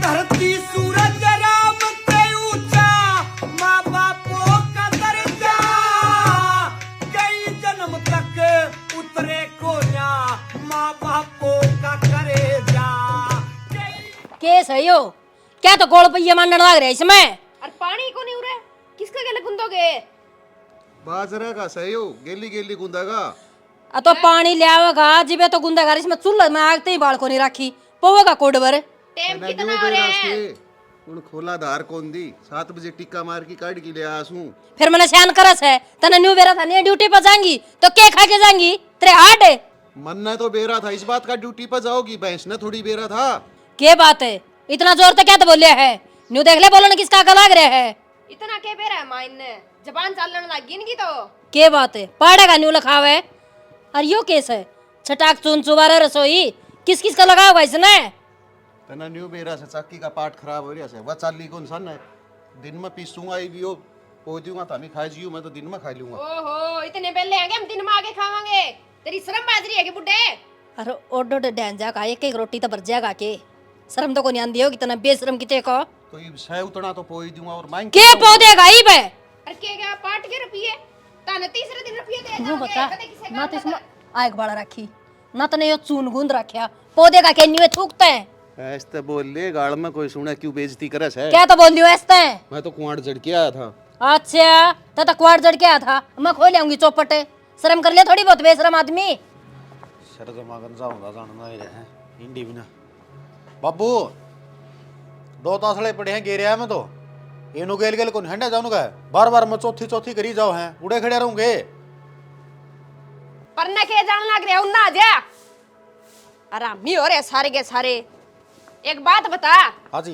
धरती सूरज राम से ऊंचा, माँ बापों का दर्जा, कई जन्म तक उतरे को ना, माँ बापों का करेजा। केस है यो, क्या तो गोल पहिया मारने लग रहा है इसमें। और पानी को नहीं उड़े, किसका गले गुंदोगे? बाजरा का सही गेली गेली गुंदागा। तो पानी ले आवेगा जिबे तो गुंदेगा, इसमें चूल्हा में आग ते ही बाल को नहीं रखी पोवेगा कोडवर। टाइम कितना हो रहा है? उन खोला धार कौन दी 7 बजे टिक्का मार की काट की ले आसू। फिर मैंने सयान करस है तने न्यू बेरा था नहीं ड्यूटी पर जाएंगी तो के खा के जाएंगी तेरे हार्ड है। मन ने तो बेरा था इस बात का ड्यूटी पर जाओगी, भैंस ने थोड़ी बेरा था। के बात है इतना जोर से क्या तो बोलिया है, न्यू देख ले बोलो ना किसका गला लग रहा है। इतना के बेरा है माइन ने, जबान चलने लगी इनकी तो। के बात है पड़ेगा न्यू लिखावे। और यो केस है छटाक चून चुबारा रसोई किस किस का लगा हुआ इसने। तना न्यू बेरा से चक्की का पार्ट खराब हो रहा है, वह चाली कौन सन है। दिन में पीसूंगा ही भी हो पो दूंगा तो मैं खा जियो, मैं तो दिन में खा लूंगा। ओहो इतने बेले हैं हम दिन में आगे खावांगे, तेरी शर्म बाजरी है कि बुड्ढे। अरे ओडो डे डेंजा का एक एक रोटी तो भर जाएगा के, शर्म तो को नहीं आंदी हो कितना बेशरम किते को। कोई सह उतना तो पोई दूंगा और मांग के पौधेगा ही बे। अरे के क्या पार्ट के रुपये ताने तीसरे दिन रुपये दे वो जाओगे, बता कदे किसे ना काम तो इसमें कर। आग बड़ा रखी ना तो नहीं यो चून गूंद रखा पौधे का के न्यू थूकते हैं। ऐसे बोल ले गाड़ में कोई सुना क्यों बेइज्जती करस है। क्या तो बोल दियो ऐसे। मैं तो कुआड़ जड़ के आया था। अच्छा तो क्वार जड़ के आया था, मैं खोल आऊंगी चौपटे, शर्म कर लिया थोड़ी बहुत बेशरम आदमी। सर जमा गंजा होगा जानना ही रहे हिंदी बिना। बाबू 2 तासड़े पड़े हैं गेरिया में तो इनु गेल गेल को हंडा जाऊंगा बार बार मैं चौथी चौथी करी जाओ हैं उड़े खड़े रहूंगे। पर न के जान लग रहे हो ना जा आरामी हो रहे सारे के सारे। एक बात बता हाँ जी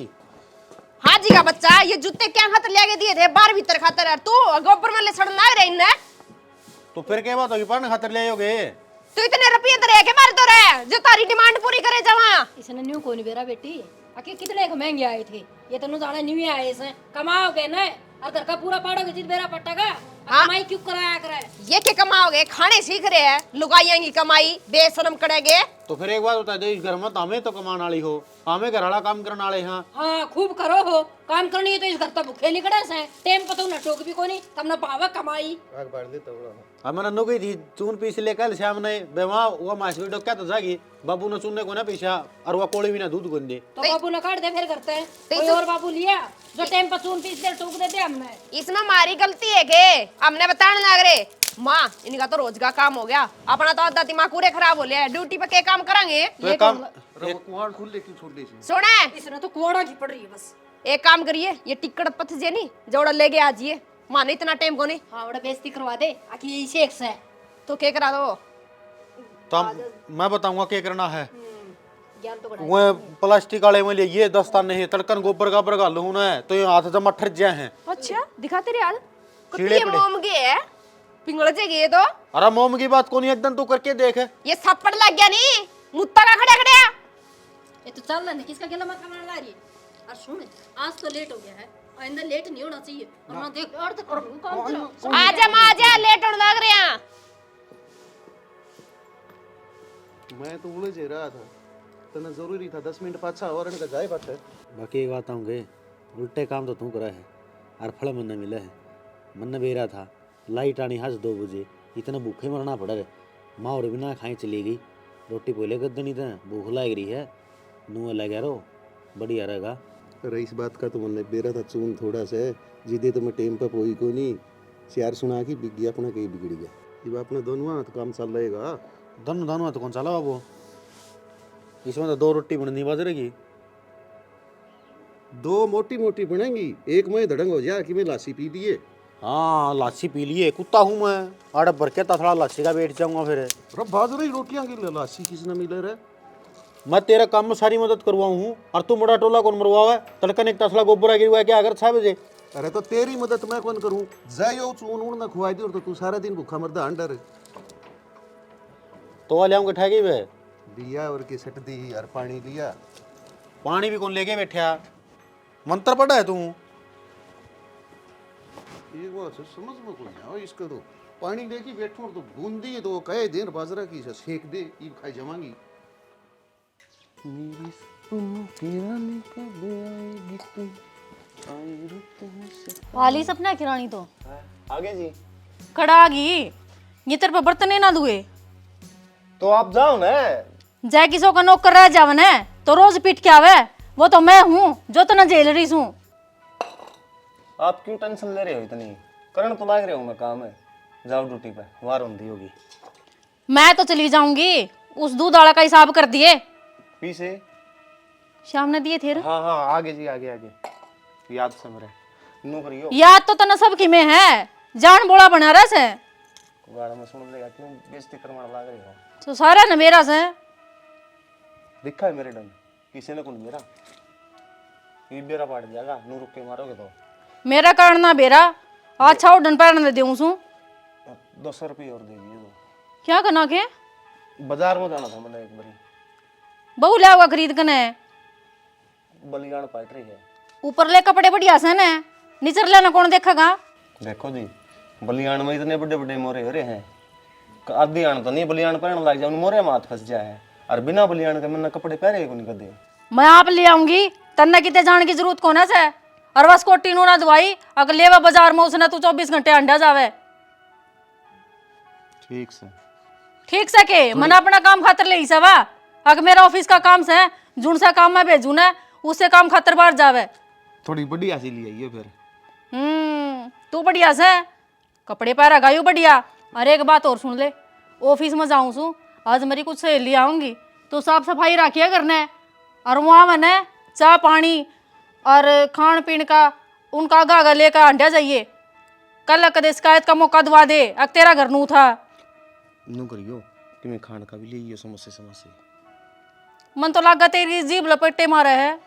हाजी का बच्चा ये जूते क्या खातर ले दिए थे, बार भीतर खातर है तू गोबर में ले सड़न लग रहे इनने। तो फिर क्या बात होगी पढ़ने खातर ले आयोगे। तू इतने रुपये तो रह के मार तो रहे जो तारी डिमांड पूरी करे जावा। इसने न्यू को नहीं बेरा बेटी आखिर कितने को महंगे आए थे, ये तो जाने न्यू ही आए इसे कमाओगे ना और घर का पूरा पाड़ोगे जित बेरा पट्टागा। हाँ। कमाई क्यों कराया करे, ये क्या कमाओगे, खाने सीख रहे हैं लुगाइयां की कमाई बेशरम करेंगे। तो फिर एक बात बता दे इस घर में तो हमें तो कमाने वाली हो, हमें घर वाला काम करने वाले हैं। हाँ खूब करो हो काम करनी है तो इस घर तो भूखे निकड़े से टेम पतो न टोक भी कोनी तब न पावा कमाई। आग बाढ़ दे तोड़ा अब मैंने नु गई थी चून पीस लेकर श्याम ने बेवा वो मास वीडियो क्या तो जागी बाबू ने चूने को ना पीछा और वो कोड़ी भी ना दूध को दे। तो बाबू ने काट दे फिर करते हैं कोई और बाबू लिया जो टेम पर चून पीस दे टोक देते हमने। इसमें हमारी गलती है के हमने बताने लग रहे माँ इनका तो रोज का काम हो गया, अपना तो आधा दिमाग पूरे खराब हो लिया है, ड्यूटी पे क्या काम करेंगे। तो एक काम कुआड़ खुल ले क्यों छोड़ दे सुने इसने तो कोड़ा की पड़ रही है बस। एक काम करिए ये टिकट पथ जे नहीं जोड़ा लेके आ जाइए, माने इतना टाइम को नहीं। हाँ बड़ा बेइज्जती करवा दे आखिर यही शेख है तो क्या करा दो। तो मैं बताऊंगा क्या करना है। ज्ञान तो बड़ा वो प्लास्टिक वाले में लिए ये दस्ताने है तड़कन गोबर का बरगा लो ना तो ये हाथ जमा ठर जाए हैं। अच्छा दिखाते रे यार कीड़े कुत्ते पड़े। मोम गए है पिंगल जे गए तो अरे मोम की बात को नहीं एकदम तू करके देख। ये थप्पड़ लग गया नहीं मुत्ता का खड़े खड़े। ये तो चल रहा किसका गला माथा मारने ला रही है। और सुन आज तो लेट हो गया है आइंदा लेट नहीं होना चाहिए और ना देख और तो करूं काम करो। आजा मां आजा लेट होने लग रहे हैं। मैं तो उड़े जे रहा था तना जरूरी था 10 मिनट पाछा और इनका जाए बात है। बाकी एक बात आऊँगे उल्टे काम तो तू करा है और फल मन न मिला है। मन न बेरा था लाइट आनी हज 2 बजे इतना भूखे मरना पड़ा रे माँ और बिना खाई चली गई रोटी पहले कर देनी था भूख लग रही है नू लगा रो बढ़िया रहेगा। अरे इस बात का तो मन बेरा था चून थोड़ा सा जिदे तो मैं टेम पर पोई को नहीं चार सुना की बिग गया अपना कहीं बिगड़ गया। ये अपने दोनों तो काम चल रहेगा। दोनों दोनों तो कौन सा बाबू इसमें तो 2 रोटी बननी बाजरे की 2 मोटी मोटी बनेंगी एक में धड़ंग हो जाए कि मैं लासी पी लिए। हाँ लासी पी लिए कुत्ता हूँ मैं आड़े भर के थोड़ा लासी का बैठ जाऊंगा फिर। अरे बाजरे की रोटियां की लासी किसने मिले रे। मैं तेरे काम में सारी मदद करवाऊँ हूँ और तू बड़ा टोला कौन मरवावा है तड़कन एक तसला गोबर गिर हुआ क्या अगर 6 बजे। अरे तो तेरी मदद मैं कौन करूं जायो चून उड़ ना खुआई दी और तो तू सारा दिन भूखा मरदा अंडर तो ले आऊँगे ठगी वे दिया और के सट दी यार पानी लिया पानी भी कौन लेके बैठा मंत्र पढ़ा है तू। एक बात समझ में कोई आओ इसका तो पानी लेके बैठो तो बूंदी तो कहे देर बाजरा की सेक दे ये खाई जमांगी। किरानी कब आएगी तुम आई रुत से वाली सपना किरानी तो आगे जी। कड़ा आ गई। ये तेरे पे बर्तन ही ना धुए। तो आप जाओ ना। जय किसी का नौकर रह जावन है तो रोज पीट के आवे। वो तो मैं हूँ जो तो ना जेल रही हूँ। आप क्यों टेंशन ले रहे हो इतनी? करण तो लाग रहे हो मैं काम है। जाओ ड्यूटी पे, वार होती होगी। मैं तो चली जाऊंगी। उस दूध वाला का हिसाब कर दिए पीछे? शाम ने दिए थे रे। हाँ हाँ आगे जी, आगे आगे। याद से मेरे नौकरी हो। याद तो तना सबकी में है। जान बोला बना रहा से गाड़ा में सुन लेगा, क्यों बेइज्जती करवाने लाग रहे हो? तो सारा न मेरा से दिखा है मेरे डन किसी ने कौन मेरा ये बेरा पाट जाएगा। नू रुक के मारोगे तो मेरा कारण ना बेरा। अच्छा उड़न पैर दे दूं सू 200 रुपये और दे दिए। तो क्या करना के बाजार में जाना था मैंने एक बारी। बहु ले हुआ खरीद कने बलियान पाट रही है। ऊपर ले कपड़े बढ़िया से ने नीचर लेना कौन देखेगा। देखो जी, बलियान में इतने बड़े बड़े मोरे हो रहे हैं। आधी आन तो नहीं, बलियान पहन लग जाए मोरे में हाथ फंस जाए। और बिना बलियान के मैंने कपड़े पहने को नहीं कर दे। मैं आप ले आऊंगी तन्ने कितने जाने की जरूरत कौन है से। और बस कोटी नो ना दवाई अगर लेवा बाजार में उसने तू 24 घंटे अंडा जावे। ठीक से ठीक से के मन अपना काम खातर ले ही सवा। अगर मेरा ऑफिस का काम से जुन सा काम मैं भेजू ना उससे काम खातर बाहर जावे। थोड़ी बढ़िया सी ली आइए फिर। तू बढ़िया से कपड़े पहरा गायू बढ़िया। और एक बात और सुन ले, ऑफिस में जाऊं सू आज मेरी कुछ सहेली आऊंगी तो साफ सफाई रखिया करना। और वहाँ मैंने चाय पानी और खान पीन का उनका आगा आगा लेकर हंडा जाइए। कल कदे शिकायत का मौका दवा दे अग तेरा घर नू था। नू करियो कि मैं खान का भी ले समोसे समोसे। मन तो लागा तेरी जीभ लपेटे मारे है।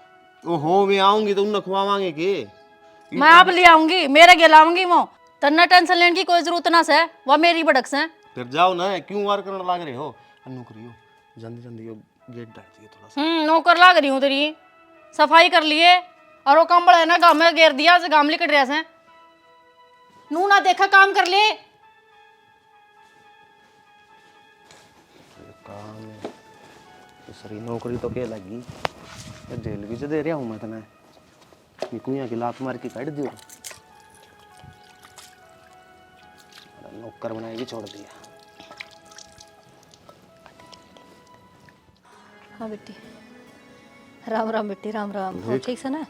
ओहो मैं आऊंगी तो उन्हें खवावांगे के? मैं आप ले आऊंगी मेरे गे लाऊंगी वो तन्ना टेंशन लेने की कोई जरूरत ना से। वह मेरी बड़क से फिर जाओ ना, क्यों वार करने लाग रहे हो? नू करियो जल्दी जल्दी यो गेट डाल दिए थोड़ा सा। नौकर लाग रही हूँ तेरी। सफाई कर लिए और वो कंबल है ना गाँव में घेर दिया गाम लिकट रहा से। नू ना देखा काम कर ले। काम दूसरी नौकरी तो क्या लगी? जेल भी दे रहा हूँ मैं तना कुइया की लात मार के काट दियो। नौकर बनाए भी छोड़ दिया। हाँ बेटी राम राम बेटी राम राम। हो ठीक से ना?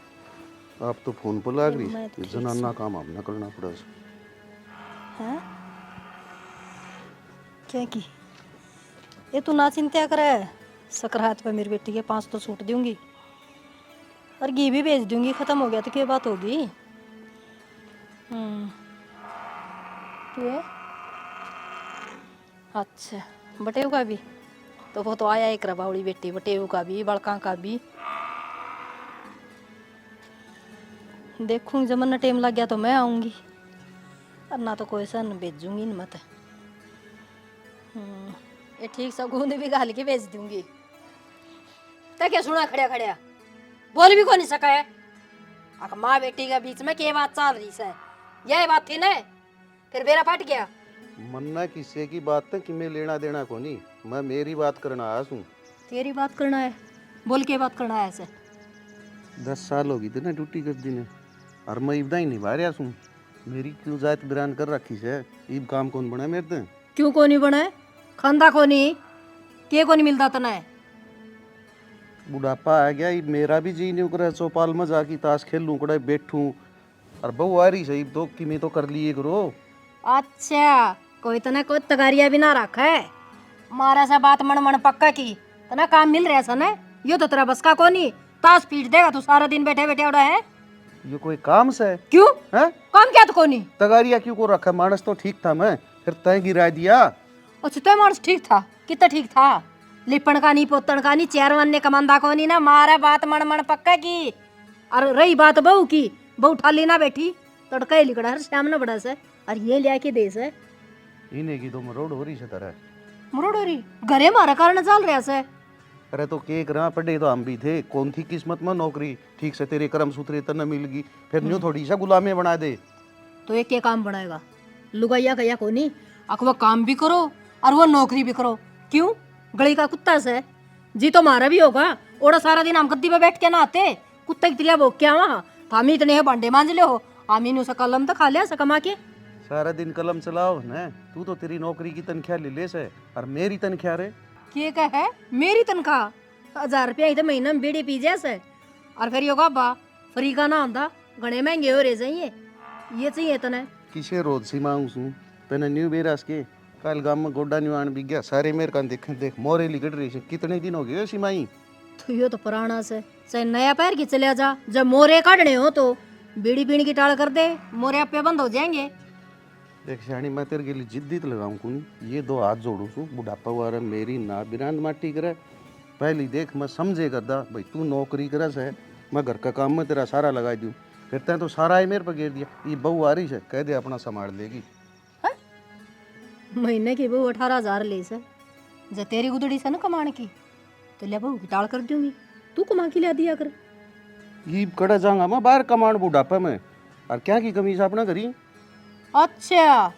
आप तो फोन पर लाग रही मैं तो ये जनाना काम अपना करना पड़ा। हाँ क्या की ये तू ना चिंता करे। सकरात पे मेरी बेटी के 5 तो सूट दूंगी और घी भी भेज दूंगी। खत्म हो गया तो क्या बात होगी। ये अच्छा बटेऊ का भी तो वो तो आया एक रबावड़ी बेटी बटेऊ का भी बड़का का भी। देखूंगी जब मन टाइम लग गया तो मैं आऊंगी और ना तो कोई सा भेजूंगी नहीं मत। ये ठीक सा गूंद भी गाल के भेज दूंगी। तो क्या सुना खड़िया खड़िया बोल भी को नहीं सका है। माँ बेटी के बीच में क्या बात चल रही है? यही बात थी ना फिर बेरा फट गया। मन्ना किसी की बात तक कि मैं लेना देना को नहीं, मैं मेरी बात करना आया हूँ। तेरी बात करना है? बोल के बात करना है ऐसे? 10 साल होगी थी ना ड्यूटी करती ने और मैं इब्दा ही निभा रहा हूँ। मेरी क्यों जात बिरान कर रखी है? ईब काम कौन बना मेरे ते? क्यों को नहीं बना? खानदा को नहीं के को नहीं मिलता तना है? बुढ़ापा आ गया, ईब मेरा भी जी नहीं उकरा चौपाल में जाके ताश खेल लूँ कड़ा बैठूँ और बहु आ रही सही तो कि मैं तो कर लिए करो। अच्छा कोई तना कोई तगारिया भी ना रखा है। मारा सा बात मन मन पक्का की तना काम मिल रहा सा ना। यो तो तेरा बस का को नहीं ताश पीट देगा तू सारा दिन बैठे बैठे उड़ा है। ये कोई काम से है? क्यों हैं? काम क्या तो को नहीं? तगारिया क्यों को रखा? मानस तो ठीक था, मैं फिर तय गिरा दिया। अच्छा तो मानस ठीक था? कितना ठीक था? लिपण का नहीं पोतन का नहीं चेयरमैन ने कमांदा को नहीं ना। मारा बात मन मन पक्का की। और रही बात बहू की, बहू ठाली ना बैठी तड़का ही लिकड़ा श्याम ना बड़ा से और ये लिया के दे से इन्हें की तो मरोड़ हो रही से तरह मुरोड़ हो रही घरे मारा कारण चल रहा से। अरे तो केक रहा पड़े तो हम भी थे। कौन थी किस्मत में नौकरी ठीक से तेरे कर्म सूत्रे तन मिल गई फिर न्यू थोड़ी सा गुलामी बना दे। तो एक क्या काम बनाएगा? लुगाइया कया को नहीं अक वो काम भी करो और वो नौकरी भी करो। क्यों गली का कुत्ता से जी तो हमारा भी होगा। ओड़ा सारा दिन हम गद्दी पे बैठ के नहाते, कुत्ते की तिलिया भोग के आवा। हम ही इतने भांडे मांज ले हो, हम ही नु कलम तो खा लिया कमा के। सारा दिन कलम चलाओ न, तू तो तेरी नौकरी की तनख्वाह ले ले से, और मेरी तनख्वाह रे के का है मेरी तनख्वाह 1000 रुपया ही तो महीना में बीड़ी पी जैसे। और फिर यो बाबा फ्री का ना होता, घने महंगे हो रहे चाहिए, ये चाहिए तने। किसे रोज सी मांगू सू तने न्यू बेरास के कल गांव में गोड्डा न्यू आन भी गया सारे मेरे कान देख देख मोरे लिगड़ रही है। कितने दिन हो गए सिमाई? तो यो तो पुराना से चाहे नया पैर की चले जा, जब मोरे काटने हो तो बीड़ी पीने की टाल कर दे, मोरे आपे बंद हो जाएंगे। देख शानी मैं तेरे के लिए जिद्दी तो लगाऊं कुनी, ये 2 हाथ जोड़ू सू बुढ़ापा वाला मेरी ना बिरांद माटी करे। पहली देख मैं समझे करदा भाई तू नौकरी करस है, मैं घर का काम में तेरा सारा लगा दूं, फिर तैं तो सारा ही मेरे पर गिर दिया। ये बहू आ रही है, कह दे अपना संभाल लेगी। महीने की बहू 18,000 ले से, जब तेरी गुदड़ी से ना कमाने की तो ले बहू की टाल कर दूंगी, तू कमा के ले दिया कर। ये कड़ा जाऊंगा मैं बाहर कमांड बुढ़ापा में, और क्या की कमी से अपना करी। अच्छा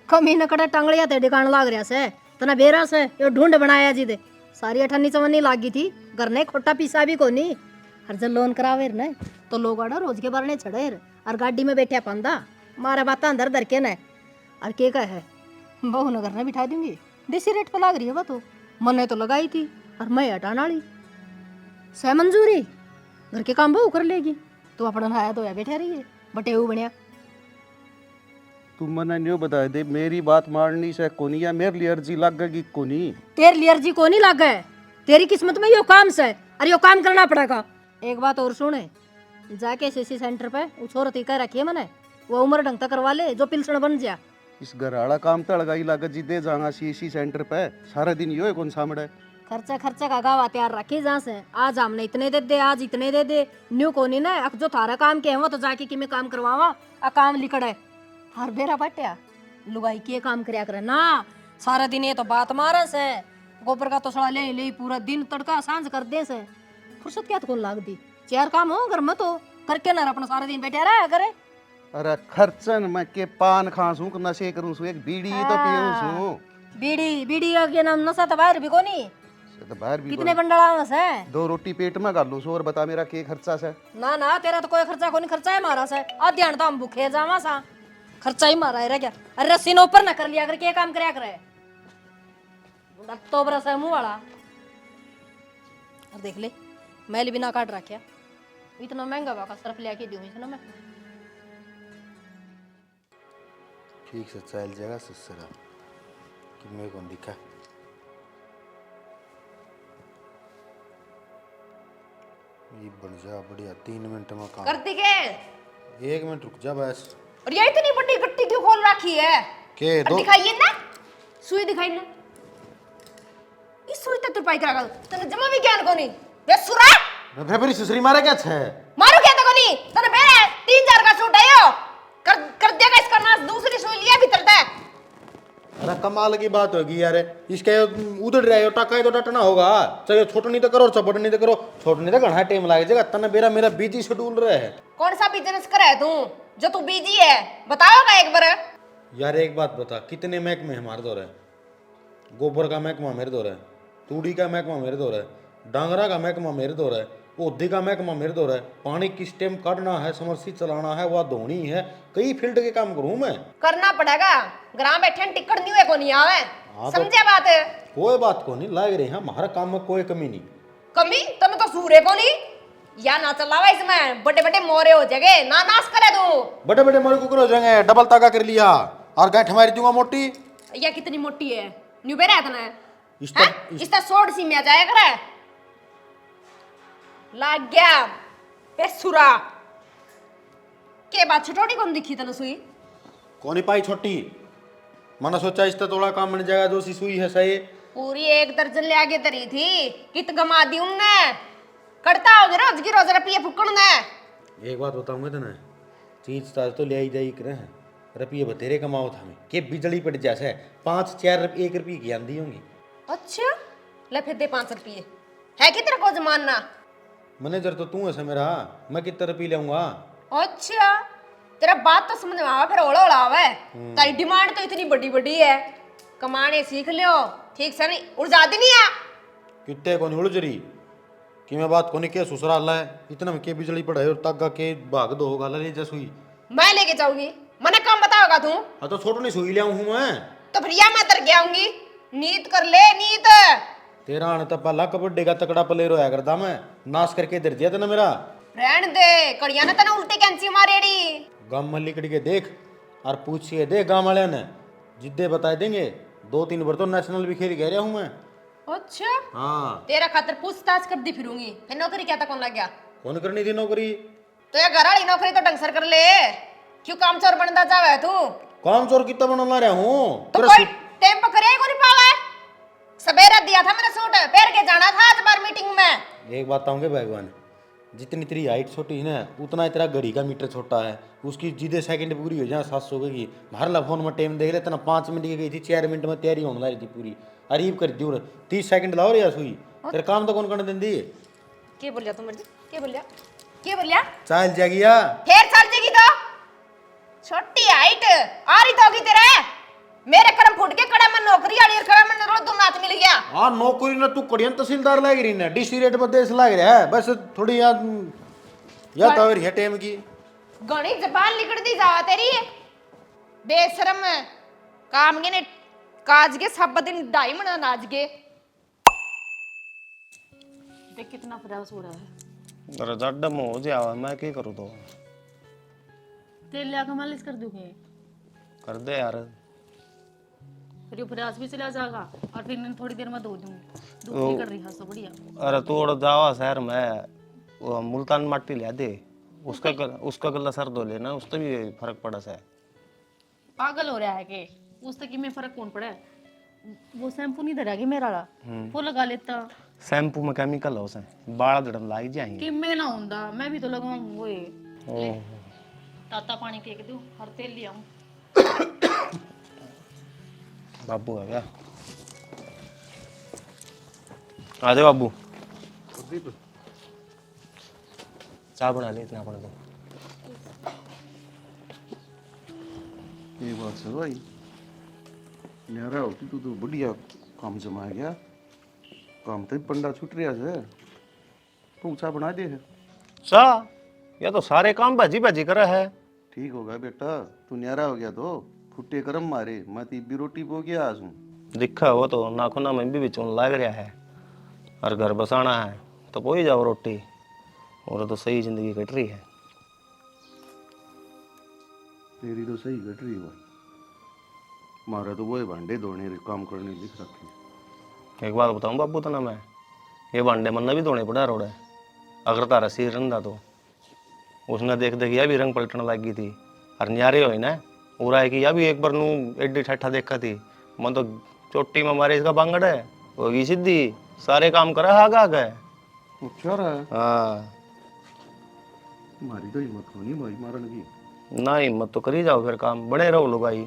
कमी न कड़े टांगड़िया ते डिकान लाग रहा से, तना बेरा से यो ढूंढ बनाया जी दे, सारी 18 चवन्नी लागी थी, घर ने खोटा पीसा भी कोनी। हर जब लोन करावे न तो लोग आड़ा रोज के बारने चढ़े और गाड़ी में बैठे पंदा मारा बात अंदर धर के न। और के का है बहू न घर ने बिठा दूंगी, देसी रेट पे लाग रही है वो तो, मन तो लगाई थी और मैं हटाना वाली सह मंजूरी, घर के काम बहू कर लेगी, तो अपना नहाया धोया बैठे रही है बटे हु बनया। तू मना न्यू बता दे मेरी बात मारनी से कोनी, या मेरे लिए अर्जी लगेगी कोनी। तेरे लिए अर्जी को नहीं लाग है, तेरी किस्मत में यो काम से, और यो काम करना पड़ेगा। एक बात और सुने, जाके सीसी सेंटर पे छोर टीका रखिए मने, वो उम्र ढंग तक करवा ले जो पिलसण बन जा। इस घराड़ा काम तो लगाई लागत जी दे जाऊंगा सीसी सेंटर पे, सारा दिन यो है कौन सामने। खर्चा खर्चा का गावा तैयार रखी जहाँ से, आज हमने इतने दे दे, आज इतने दे दे, न्यू कोनी ना अक जो थारा काम के है वो तो जाके कि मैं काम करवावा, आ काम लिखड़ है हर बेरा बट्या लुगाई के काम करया करे ना। सारा दिन ये तो बात मारस है, गोबर का तो सड़ा ले ले पूरा दिन तड़का सांझ कर दे से, फुर्सत क्या तो कौन लाग दी, 4 काम हो घर में तो करके ना अपना सारा दिन बैठे रहा करे। अरे खर्चन मैं के पान खासूं कि नशे करूं सु, एक बीड़ी तो पीऊं सु। बीड़ी बीड़ी के नाम नशा तो बाहर भी कोनी, तो बाहर भी कितने बंडल है, 2 रोटी पेट में गालू सु, और बता मेरा के खर्चा से। ना ना तेरा तो कोई खर्चा कोनी, खर्चा है मारा से, अध्ययन तो हम भूखे जावा सा, खर्चा ही मारा है क्या। अरे रस्सी ने ऊपर ना कर लिया कर, के काम करया करे तो बरस है मुंह वाला। और देख ले मैल बिना काट रखा, इतना महंगा का सर्फ लेके दूं इसने मैं। ठीक से चल जाएगा ससुरा कि मेरे को दिखा। ये बन जा बढ़िया, 3 मिनट में काम करती के 1 मिनट रुक जा बस। और ये इतनी बड़ी गट्टी क्यों खोल रखी है? के और दो दिखाइए ना, सुई दिखाई ना, इस सुई तक तुरपाई करा गल तने जमा भी ज्ञान कोनी बे सुरा। मैं फिर ससुरी मारा क्या छे मारो क्या तो कोनी तने बेरे 3-4 का सूट आयो कर देगा इसका नाश, दूसरी सुई लिया भीतर दे। अरे कमाल की बात होगी यार, इसके उधर रहे हो टाका तो डटना होगा, चाहे छोटनी तो करो चपटनी तो करो, छोटनी तो घना टाइम लग जाएगा, तने मेरा बिजी शेड्यूल रहे है। कौन सा बिजनेस करे तू जो तू बिजी है, बताओगा एक बार। यार एक बात बता, कितने महकमे हमारे दौर है, गोबर का महकमा मेरे दौर है, तूड़ी का महकमा मेरे दौर है, डांगरा का महकमा मेरे दौर है, पौधे का महकमा मेरे दौर है, पानी किस टाइम काटना है, समरसी चलाना है, वह धोनी है, कई फील्ड के काम करूं मैं। करना पड़ेगा, ग्राम बैठे टिकट नहीं हुए को नहीं आवे, समझे बात। कोई बात को नहीं लाग रही है, हमारा काम में कोई कमी नहीं। कमी तने तो सूरे को नहीं या ना चलावा, इसमें बड़े बड़े मोरे हो जाएंगे, ना नाश करे तू। बड़े बड़े मोरे कुकर हो जाएंगे, डबल ताका कर लिया और गांठ मार दूंगा मोटी। या कितनी मोटी है न्यू बेरा इतना इस इसका सोड सी में जाया करे लाग गया बेसुरा के बात छोटी कौन दिखी तने सुई कौन पाई छोटी, मैंने सोचा इस थोड़ा काम बन जाएगा, जो सी सुई है सही पूरी 1 दर्जन ले आगे तरी थी, कित गमा दी उनने, करता हो जरा रोज की रोज रुपये फुकण ने। एक बात बताऊंगा तो ना, चीज ताज तो ले आई जाई करे हैं, रुपये बतेरे कमाओ था हमें के बिजली पड़ जैसे 5-4 रुपये 1 रुपये की आंधी होंगी। अच्छा ले फिर दे 5 रुपये है कि तेरा को जमाना। मैनेजर तो तू है मेरा, मैं कितने रुपये लाऊंगा। अच्छा तेरा बात तो समझ में आवा, फिर ओला ओला आवे, तारी डिमांड तो इतनी बड़ी बड़ी है, कमाने सीख लियो ठीक से नहीं उड़ जाती नहीं है, कितने को उलझ रही कि मैं बात कोनी के ससुराल है इतना में के बिजली पड़े और तागा के भाग दो गाला ले जसुई। मैं लेके जाऊंगी, मने काम बताओगा तू? हाँ तो छोटू नहीं सुई लिया हूँ मैं। तो फिर या मैं तर गया आऊंगी, नीत कर ले नीत। तेरा आने तब पहला कबड्डी का तकड़ा प्लेयर होया करता मैं, नाश करके दे दिया था ना मेरा। रहन दे, कड़िया ना तना उल्टी कैंसी मारेड़ी। गांव में लिकड़ के देख और पूछिए देख गांव वाले ने, जिद्दे बता देंगे 2-3 बार तो नेशनल भी खेल गया हूँ मैं। अच्छा, हाँ तेरा खातर पूछताछ कर दी फिरूंगी, फिर नौकरी क्या तक कौन लग गया? कौन करनी थी नौकरी? तो ये घर वाली नौकरी तो ढंग से कर ले, क्यों काम चोर बनता चाहे तू? काम चोर कितना बना रहा हूँ? तो कोई टाइम पर करे को नहीं पावा? सवेरा दिया था मैंने सूट, पहन के जाना था आज बार मीटिंग में। एक बात कहूँगे भगवान, जितनी तेरी हाइट छोटी है ना उतना तेरा घड़ी का मीटर छोटा है। उसकी जिदे सेकंड पूरी हो जाए 700 की भर ला फोन में टाइम देख ले तना 5 मिनट की गई थी 4 मिनट में तैयारी होने लगी थी पूरी। अरीब कर दी 30 सेकंड लाओ रे सुई तेरे काम तो कौन करने देंदी? क्या बोलिया तुम मर्जी? क्या बोलिया? क्या बोलिया? चल जागिया फिर चल जाएगी तो छोटी हाइट आ रही तो होगी तेरे। मेरे कर्म फूट के कड़ा में नौकरी आड़ी और कड़ा में रोज दो नाथ मिल गया। हाँ नौकरी ना तू कड़ियन तहसीलदार लाग रही ना डीसी रेट पर देश लाग रहा है बस थोड़ी याद या तो है टाइम की गणी जबान लिकड़ दी जावा तेरी बेशरम काम के ने काज के सब दिन ढाई मना नाच के। देख कितना प्रयास हो रहा है। अरे जड्डम हो जावा मैं क्या करूँ तो? तेल लिया के मालिश कर दूंगी, कर दे यार। फिर ये प्रयास भी चला जाएगा और फिर मैं थोड़ी देर में धो दूंगी। दूसरी कर रही है तो बढ़िया। अरे तू और जावा शहर में वो मुल्तान माटी ले दे, उसका गला सर धो लेना, उससे भी फर्क पड़ा सा है। पागल हो रहा है कि उस तक में फर्क कौन पड़ा है? वो शैम्पू नहीं धरा मेरा वाला, वो लगा लेता। शैम्पू में केमिकल हो से बाल जड़न लाग जाएंगे। कि मैं ना होंदा मैं भी तो लगाऊं वो ओह ताता पानी फेंक दूं और तेल ले आऊं। बाबू आ गया, आ जा बाबू। चाय बना ले इतना अपने तो। ये बात है भाई, न्यारा होती तो बढ़िया काम जमा गया। काम तो पंडा छूट रहा है, पूछा बना दे है। सा ये तो सारे काम भाजी भाजी कर रहा है। ठीक होगा बेटा, तू न्यारा हो गया तो फुट्टे करम मारे, मैं तीबी रोटी पो गया आज हूँ। दिखा वो तो नाखूना में भी चून लग रहा है और घर बसाना है तो कोई जाओ रोटी, और तो सही जिंदगी कट रही है। तेरी तो सही कट रही है भाई, मारा तो वो भांडे धोने काम करने दिख रखे। एक बात बताऊं बाबू तो ना मैं, ये भांडे मन भी धोने पड़ा रोड़े। अगर तारा सिर रंधा तो उसने देख देख यह भी रंग पलटने लगी थी और न्यारे हो ना हो रहा है कि यह भी एक बार नू एडी ठट्ठा देखा थी। मन तो चोटी में मारे इसका बांगड़ है होगी सीधी, सारे काम करा आगा गए। अच्छा रहा है। हाँ मारी तो हिम्मत होनी भाई मारन की। ना हिम्मत तो करी जाओ, फिर काम बने रहो लो भाई।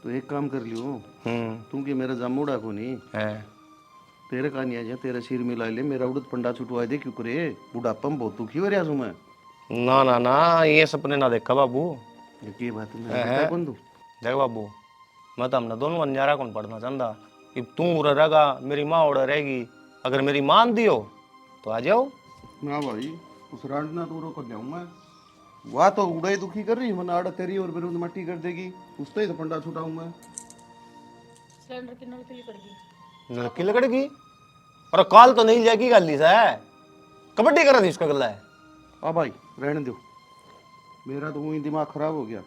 तो एक काम कर लियो, तू कि मेरा जामुड़ा को नहीं है तेरे का नहीं आ जा, तेरा सिर मिला ले, मेरा उड़द पंडा छुटवा दे। क्यों करे बुढ़ापा में बहुत दुखी हो रहा हूँ मैं। ना ना ना ये सपने ना देखा बाबू। ये बात है कौन तू? देख बाबू मैं तो हमने दोनों अंजारा कौन पढ़ना चाहता कि तू उड़ रहेगा मेरी माँ उड़ रहेगी। अगर मेरी मान दियो तो आ जाओ ना भाई, उस रांडना तो कर जाऊँ मैं। वह तो उड़ाई दुखी कर रही मन आड़ा तेरी और मेरे मट्टी कर देगी, उससे ही तो पंडा छुटाऊँ मैं। सिलेंडर की नल तो ये कर गई लड़की लकड़गी और काल तो नहीं जाएगी गाली से कबड्डी करा थी उसका गला है। हाँ भाई रहने दो, मेरा तो वही दिमाग खराब हो गया।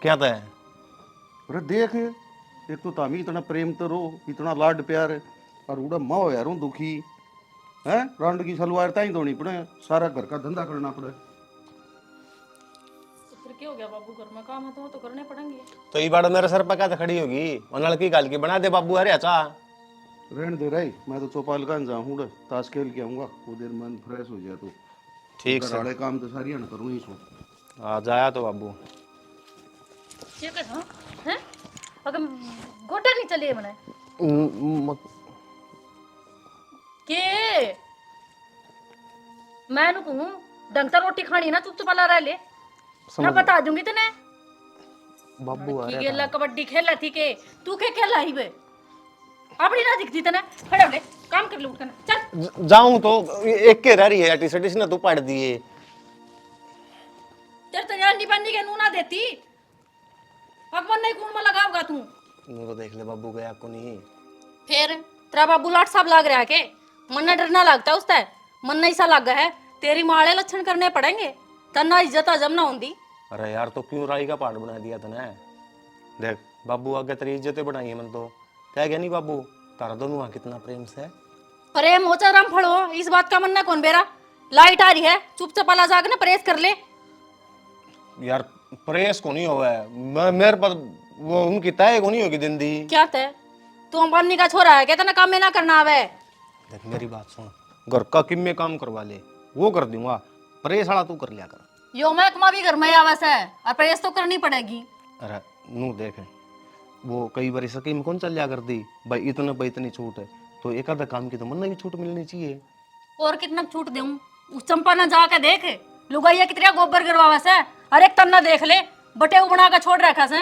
क्या था अरे देख, एक तो तामी इतना प्रेम तो रो, इतना लाड प्यार है, और उड़ा माँ हो यार हूँ दुखी है। रांड की सलवार ताई धोनी पड़े, सारा घर का धंधा करना पड़े। तो फिर क्या हो गया बाबू, घर में काम है तो वो तो करने पड़ेंगे। तो ये बार मेरे सर पर क्या खड़ी होगी और लड़की गाल की बना दे बाबू। अरे अच्छा रहने दे रही, मैं तो चौपाल का जाऊँ ताश खेल के आऊँगा, वो देर मन फ्रेश हो जाए तो ठीक घर वाले काम तो सारी हन करूँ ही सो। आ जाया तो बाबू ये कर हां हैं अगर गोटा नहीं चले मने के मैं नु कहूं ढंग से रोटी खानी ना चुप वाला रह ले ना बता दूंगी तने। बाबू आ की रहा गेला कबड्डी खेला थी के तू के खेला ही बे अपनी ना दिखती तना खड़े हो ले काम कर ले उठ कर चल। जाऊं तो एक के रह रही है टी शर्ट इसने तू पढ़ दिए। तेरे तो यार निबंधी के नूना देती अब मन नहीं कौन में लगाओगा तू। नू तो देख ले बाबू गया को नहीं। फिर तेरा बाबू लाट साहब लाग रहा है के मन ना डरना लगता उसता है मन नहीं सा लगा है तेरी माड़े लक्षण करने पड़ेंगे तना इज्जत हजम ना होंगी। अरे यार तो क्यों राई का पार्ट बना दिया तने। देख बाबू आगे तेरी इज्जतें बढ़ाई है मन तो क्या गया नहीं बाबू तारा दोनों कितना प्रेम से। अरे मोचा राम फड़ो इस बात का मन ना कौन बेरा लाइट आ रही है चुपचाप आला जाग ना परहेज कर ले। यार प्रेस को नहीं हुआ है मेरे पास वो उनकी तय को नहीं होगी जिंदगी। क्या तय तू अंबानी का छोरा है कहता ना काम में ना करना आवे। देख मेरी बात सुन घर का किम में काम करवा ले वो कर दूंगा प्रेस वाला तू कर लिया कर। यो महकमा भी घर में आवास है और परहेज तो करनी पड़ेगी। अरे नू देख वो कई बार स्कीम कौन चल जा कर दी भाई इतना भाई इतनी छूट है तो एक आधा काम की तो मन भी छूट मिलनी चाहिए। और कितना छूट दूं उस चंपा ना जाके देख लुगाइया कितना गोबर गिरवावा से अरे एक तन्ना देख ले बटे बना के छोड़ रखा से।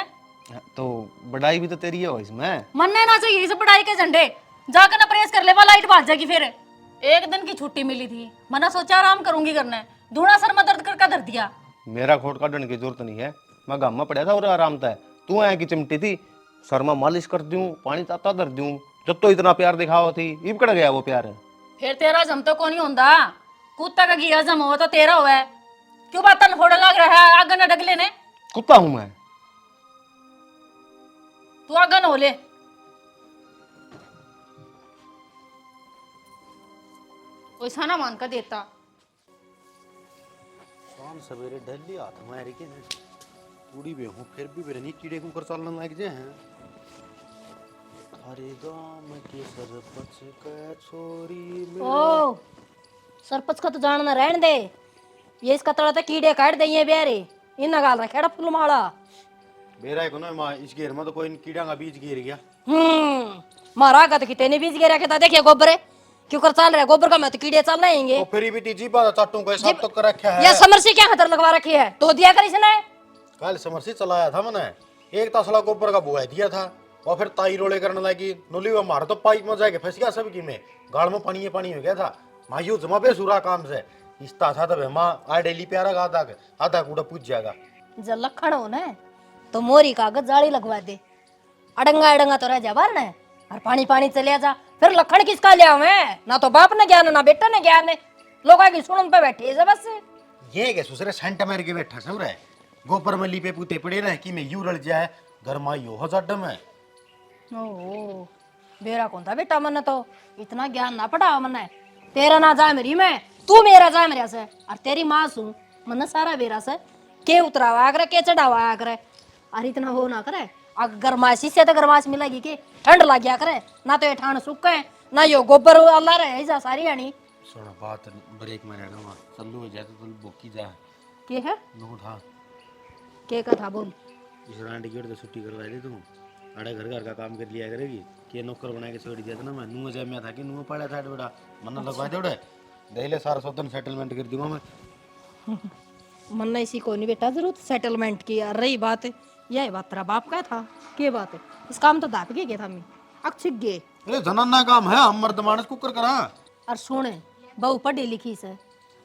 तो बढ़ाई भी तो तेरी है इसमें मनने ना चाहिए इस बढ़ाई के झंडे जाकर ना प्रेस कर ले वाला लाइट भाग जाएगी। फिर एक दिन की छुट्टी मिली थी मैंने सोचा आराम करूंगी करना दूना सर में दर्द करके धर दिया। मेरा खोट काटने की जरूरत नहीं है मैं गाँव में पड़ा था और आराम था तू आया की चिमटी थी सर में मालिश कर दूं पानी ताता धर दूं जब तो इतना प्यार दिखावा थी इब कड़ गया वो प्यार। फिर तेरा जम तो कौन ही होंदा कुत्ता का घी हजम हो तो तेरा हुआ है क्यों बात तन फोड़ लग रहा है आगे ना डगले ने। कुत्ता हूं मैं तू आगे ना हो ले कोई साना मान का देता। शाम सवेरे डली हाथ मार के ना पूरी भी हूँ फिर भी मेरे नहीं कीड़े को कर चलने लग जाए हैं। अरे गाँव के सरपंच का छोरी ओ सरपंच का तो जानना रहने दे ये इसका तड़ा तो कीड़े काट देंगे बेरे इन गाल रखेड़ा फूल माला। मेरा को ना मां इस घेर में तो कोई कीड़ा का बीज गिर गया। मारा का तो कितने ने बीज गिरा के था देखिए गोबर है क्यों कर चल रहा है गोबर का मैं तो कीड़े चल रहेंगे। तो फिर भी टीजी बात चाटू को सब तो कर रखा है। ये समरसी क्या खतर लगवा रखी है तो दिया कर इसने कल समरसी चलाया था मैंने एक तसला गोबर का बुआ दिया था और फिर ताई रोले करने लगी नुली वो मार तो पाइप में जाके फंस गया सबकी में गाड़ में पानी हो गया था मायू जमा पे सुरा काम से इस्ता था तब माँ आ डेली प्यारा का आधा कूड़ा पूछ जाएगा। जब लखन हो ना तो मोरी कागज जाली लगवा दे अडंगा अडंगा तो रह जा बार ने और पानी पानी चले जा फिर लखन किसका लिया मैं ना तो बाप ने ज्ञान ना बेटा ने ज्ञान लोग की सुन पे बैठे है बस ये के सुसरे सेंट मार के बैठा सब रहे गोबर में लीपे पूते पड़े रहे कि मैं यू रल जाए घर माँ यो हो जड्डम है। ओ बेरा कौन था बेटा मन तो इतना ज्ञान ना पड़ा मन तेरा ना जा मेरी मैं तू मेरा जा मेरा से और तेरी माँ सू मन सारा बेरा से के उतरावा करे के चढ़ावा करे अरे इतना हो ना करे अगर गरमासी से तो गरमास मिलेगी के ठंड लग गया करे ना तो ये ठाण सूखे ना यो गोबर अल्लाह रहे जा सारी आनी सुन बात ब्रेक में रहना वहाँ चलू हो जाए तो बोकी जा के है नो था के कथा बोल इस रांडी की तो छुट्टी करवा दे तू अड़े घर घर का काम कर लिया करेगी के नौकर बना के छोड़ दिया था ना मैं नूह जाए मैं था कि नूह पड़ा था बेटा मन लगवा दे उड़े दे सारा सौदन सेटलमेंट कर दूंगा मैं मन इसी को नहीं बेटा जरूरत सेटलमेंट की यार रही बात यही बात तेरा बाप का था के बात है इस काम तो दाप के गया था मैं अक्षिक गे अरे जनाना काम है हम मर्द मानस कुकर करा और सुने बहू पढ़ी लिखी से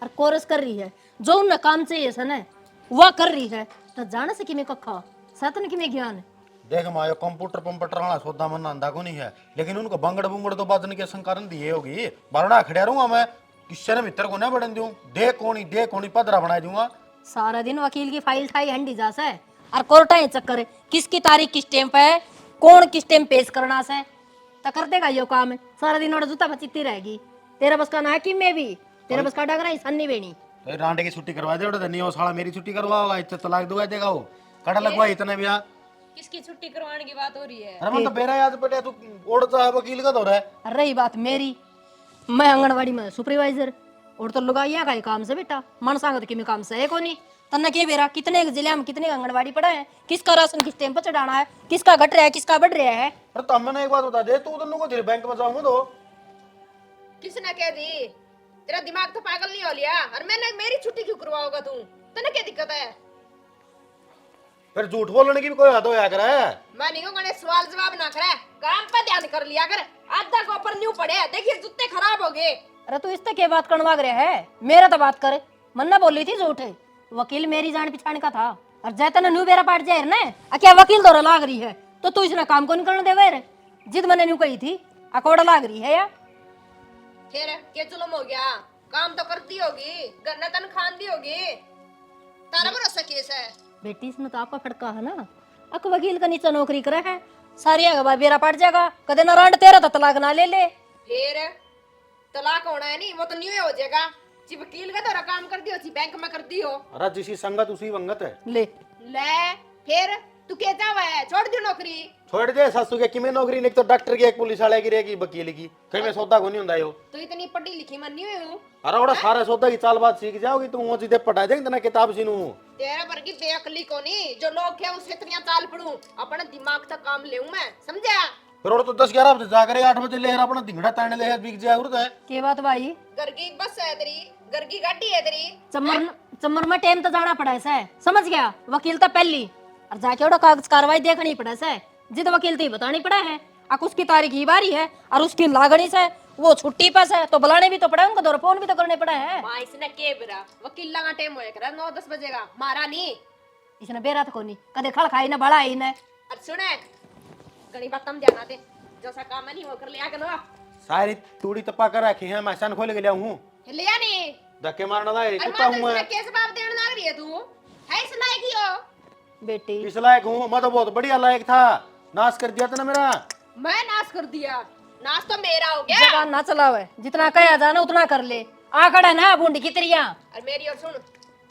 और कोर्स कर रही है जो उन्हें काम चाहिए से ना वह कर रही है तो जाने से कि मैं कखा सतन कि मैं ज्ञान है देख मायो कंप्यूटर पंप्यूटर वाला सौदा मन आंदा को नहीं है लेकिन उनको बंगड़ बुंगड़ तो बाजन के संकरण दिए होगी बारना खड़िया रहूंगा मैं किससे ने मित्र को ना बढ़न दूं दे कोनी पदरा बना दूंगा सारा दिन वकील की फाइल ठाई हंडी जा से और कोर्टा ही चक्कर है किसकी तारीख किस टाइम पे है कौन किस टाइम पेश करना से तो कर देगा यो काम है सारा दिन और जूता बचती रहेगी तेरा बस का ना है कि मैं भी तेरा बस का डगरा ही सन्नी बेनी तो रांडे की छुट्टी करवा दे उड़े नहीं वो साला मेरी छुट्टी करवाओगा इतना तलाक दुआ देगा वो कड़ा लगवा इतने भी किसकी छुट्टी करवाने की बात हो रही है? अरे मैं तो बेरा याद पड़े तू ओढ़ता है वकील का दौरा है रही बात मेरी मैं आंगनवाड़ी में सुपरवाइजर और तो लुगाइया का ही काम से बेटा मन सांगत कि मैं काम से है को नहीं तन्ना के बेरा कितने जिले में कितने आंगनवाड़ी पड़ा है किसका राशन किस टाइम पर चढ़ाना है किसका घट रहा है किसका बढ़ रहा है। अरे तब मैंने एक बात बता दे तू दोनों को तेरे बैंक में जाऊंगा तो किसने कह दी? तेरा दिमाग तो पागल नहीं हो लिया? और मैंने मेरी छुट्टी क्यों करवाओगा तू? तने क्या दिक्कत है? फिर झूठ बोलने की भी कोई हद होया करे। मैं नहीं कहूँ सवाल जवाब ना करे, काम पे ध्यान कर लिया कर। आधा को ऊपर न्यू पड़े, देखिए जूते खराब हो गए। अरे तू इससे क्या बात करने वाग रहा है? मेरा तो बात कर। मन्ना बोली थी झूठ है, वकील मेरी जान पहचान का था। और जैसे ना न्यू बेरा पाट जाए ना, क्या वकील दौरा लाग रही है तो तू इसने काम को नहीं करने दे वे। जिद मैंने न्यू कही थी, अकोड़ा लाग रही है या फिर क्या जुल्म हो गया? काम तो करती होगी, गन्ना तन खान दी होगी, तारा भरोसा केस है। बेटी इसने तो आपका फटका है ना। अक वकील का नीचे नौकरी करे है, सारी अगवा बेरा पड़ जाएगा। कदे ना रांड तेरा तो तलाक ना ले ले। फिर तलाक होना है नहीं, वो तो न्यू हो जाएगा। जी वकील का दौरा काम कर दियो, जी बैंक में कर दियो। अरे जिसी संगत उसी वंगत है। ले ले फिर तू क्या चाहवा है? छोड़ दियो नौकरी। छोड़ दे सासू के किमें नौकरी नहीं तो डॉक्टर की, एक पुलिस वाले की रहेगी, वकील की। कहीं में सौदा को नहीं हुंदा यो। तो इतनी पढ़ी लिखी मन नहीं हुई हूँ। अरे ओड़ा सारे सौदा की चाल बात सीख जाओगी तू। वो सीधे पढ़ा देंगे ना किताब सीनू। तेरे पर की बेअकली को नहीं, जो लोग है उससे इतनी चाल पढ़ूं, अपना दिमाग तक काम लेऊं मैं, समझा? फिर ओड़ा तो 10-11 बजे जा करे, 8 बजे लेहर अपना धिंगड़ा ताने लेहर बिक जाए उड़ता है। के बात भाई? घर की बस है तेरी, घर की गाड़ी है तेरी। चमर में टाइम तो जाना पड़ा है, समझ गया? वकील तो पहली और जाके ओड़ा कागज कार्रवाई देखनी पड़ा है। जिद वकील थी बतानी पड़ा है। अक उसकी तारीख ही बारी है और उसकी लागणी से वो छुट्टी पास है तो बुलाने भी तो पड़ा है, उनको दौर फोन भी तो करने पड़ा है। मां इसने के बेरा वकील लगा टाइम होए करा 9-10 बजेगा, मारा नहीं। इसने बेरा तो कोनी कदे खड़ खाई ना बड़ा ही ना। और सुने घणी बात तम ध्यान दे, जैसा काम है नहीं वो कर लिया करो। सारी तूड़ी तपा कर रखी है, मैं सन खोल के लिया हूं। लिया नहीं? धक्के मारना था, अरे कुत्ता मां हूं तो मैं। इसमें केस बाप देने लग रही है तू, है इस लायक ही हो? बेटी किस लायक हूं? मैं तो बहुत बढ़िया लायक था, नाश कर दिया था ना मेरा। मैं नाश कर दिया? नाश तो मेरा हो गया। जबान ना चलावे, जितना कहा जाना उतना कर ले। आकड़ा ना बूंदी की तरिया। और मेरी और सुन,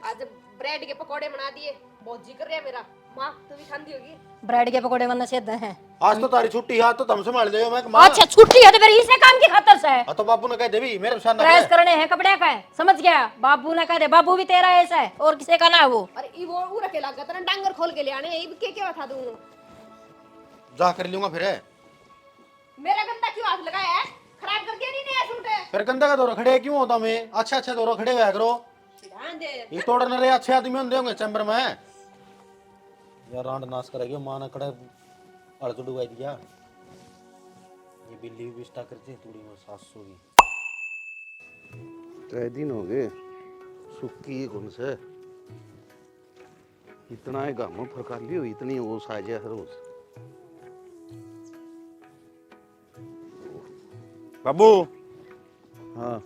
आज ब्रेड के पकोड़े बना दिए, बहुत जी कर रहा है मेरा। माँ तू भी खाती होगी? ब्रेड के पकोड़े बनना सीध है। आज तो तारी छुट्टी है, तो तुम संभाल जाओ। मैं मां अच्छा छुट्टी है तो फिर इसे काम की खातर से है। तो बाबू ने कह देवी मेरे साथ ना प्रेस करे। करने हैं कपड़े का है, समझ गया? बाबू ने कह दे, बाबू भी तेरा ऐसा है और किसी का ना है वो। अरे ई वो रखे लगा तेरा डांगर खोल के ले आने, ई क्या बता दूं? जा कर लूंगा फिर। मेरा गंदा क्यों हाथ लगाया है? खराब कर दिया नहीं नया सूट है। फिर गंदा का दौरा खड़े क्यों होता मैं? अच्छा अच्छा दौरा खड़े हुआ करो। ध्यान दे। ये तोड़ने रहे अच्छे आदमी होंगे चैम्बर में। यार रांड नाश करेगी मां ने कड़े अड़ तो डुबाई दिया। ये बिल्ली भी विस्ता करती है थोड़ी में 700 की। 3 दिन हो गए सुक्की कौन से इतना है गामों फरका लियो, इतनी वो साजे रोज। बाबू हाँ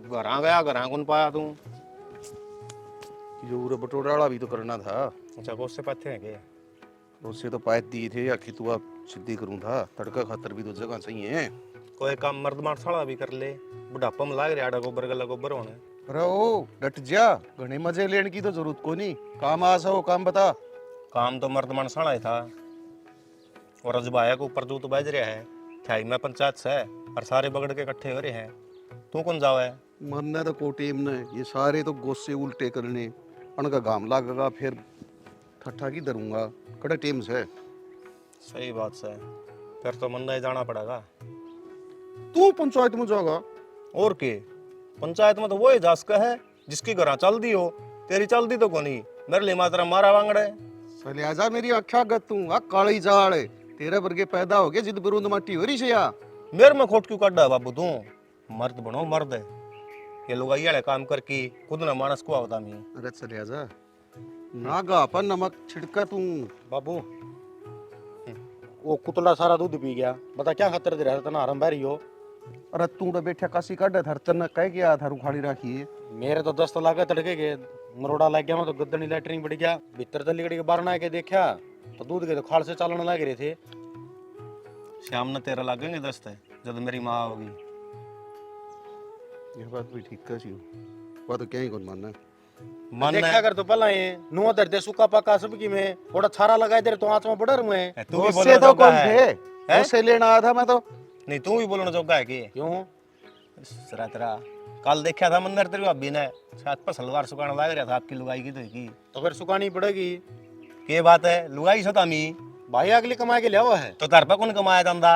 घरा गया, घरा कौन पाया तू? जो उरे बटोरा वाला भी तो करना था। अच्छा कौन से पाते हैं क्या? उससे तो पायत दिए थे आखिर तू आप सिद्धि करूँ था, तड़का खातर भी तो जगह चाहिए है। कोई काम मर्द मार साला भी कर ले, बुढ़ापा में लाग रहा आड़ा गोबर गला गोबर होने। अरे ओ डट जा, घने मजे लेने की तो जरूरत को नहीं। काम आसा हो काम बता। काम तो मर्द मार साला ही था और अजबाया के ऊपर जो तो बज रहा है थाई में पंचायत से और सारे बगड़ के इकट्ठे हो रहे हैं। तू कौन जावा है? मरना तो कोटेम ने, ये सारे तो गोसे उल्टे करने उनका गाम लागेगा, फिर ठट्ठा की धरूंगा कड़ा टेम से। सही बात से, फिर तो मन नहीं जाना पड़ेगा। तू पंचायत में जाएगा? और के पंचायत में तो वही जास का है जिसकी घरा चल दी हो, तेरी चल दी तो कोनी। मेरे लिए मात्रा मारा वांगड़े चले आजा मेरी आख्या गत तू आ काली जाड़ तेरे वर्गे पैदा हो गए जिद बरूंद माटी हो रही से या। मेरे में खोट क्यों काटा बाबू तू? मर्द बनो मर्द है, ये लोग आइया काम करके खुद ना मानस को आवता मी। अरे चले आजा नागा अपन नमक छिड़का तू। बाबू वो कुतला सारा दूध पी गया, बता क्या खतर दे रहा था ना हरम बैरी हो। अरे तू तो बैठा कासी काट धरतर न कह गया था रुखाड़ी राखी है। मेरे तो 10 लाख तड़के गए, मरोड़ा लग गया। मैं तो गद्दनी लैटरिंग बढ़ गया, भीतर तली गड़ी के बाहर ना के देखा तो दूध के तो खाल से चालने लग रहे थे। शाम ने तेरा लगेंगे दस्ते जब मेरी माँ होगी। ये बात भी ठीक कर सी वो तो क्या ही कौन मानना मन देखा कर तो पहला ये नुआ दर्दे सुका पका सब की में थोड़ा छारा लगाए दे तो आंच में पड़ रहा है। तू भी उससे बोलना तो जोगा कौन है? थे उससे लेना आया था मैं तो। नहीं तू भी बोलना जोगा है कि क्यों? सरा तेरा कल देखा था मंदिर तेरी भाभी ने साथ पर सलवार सुखाने लग रहा था आपकी लुगाई की तो फिर सुखानी पड़ेगी। के बात है लुगाई सता मी भाई अगली कमा के लिया हुआ है तो तार पर कौन कमाया धंधा?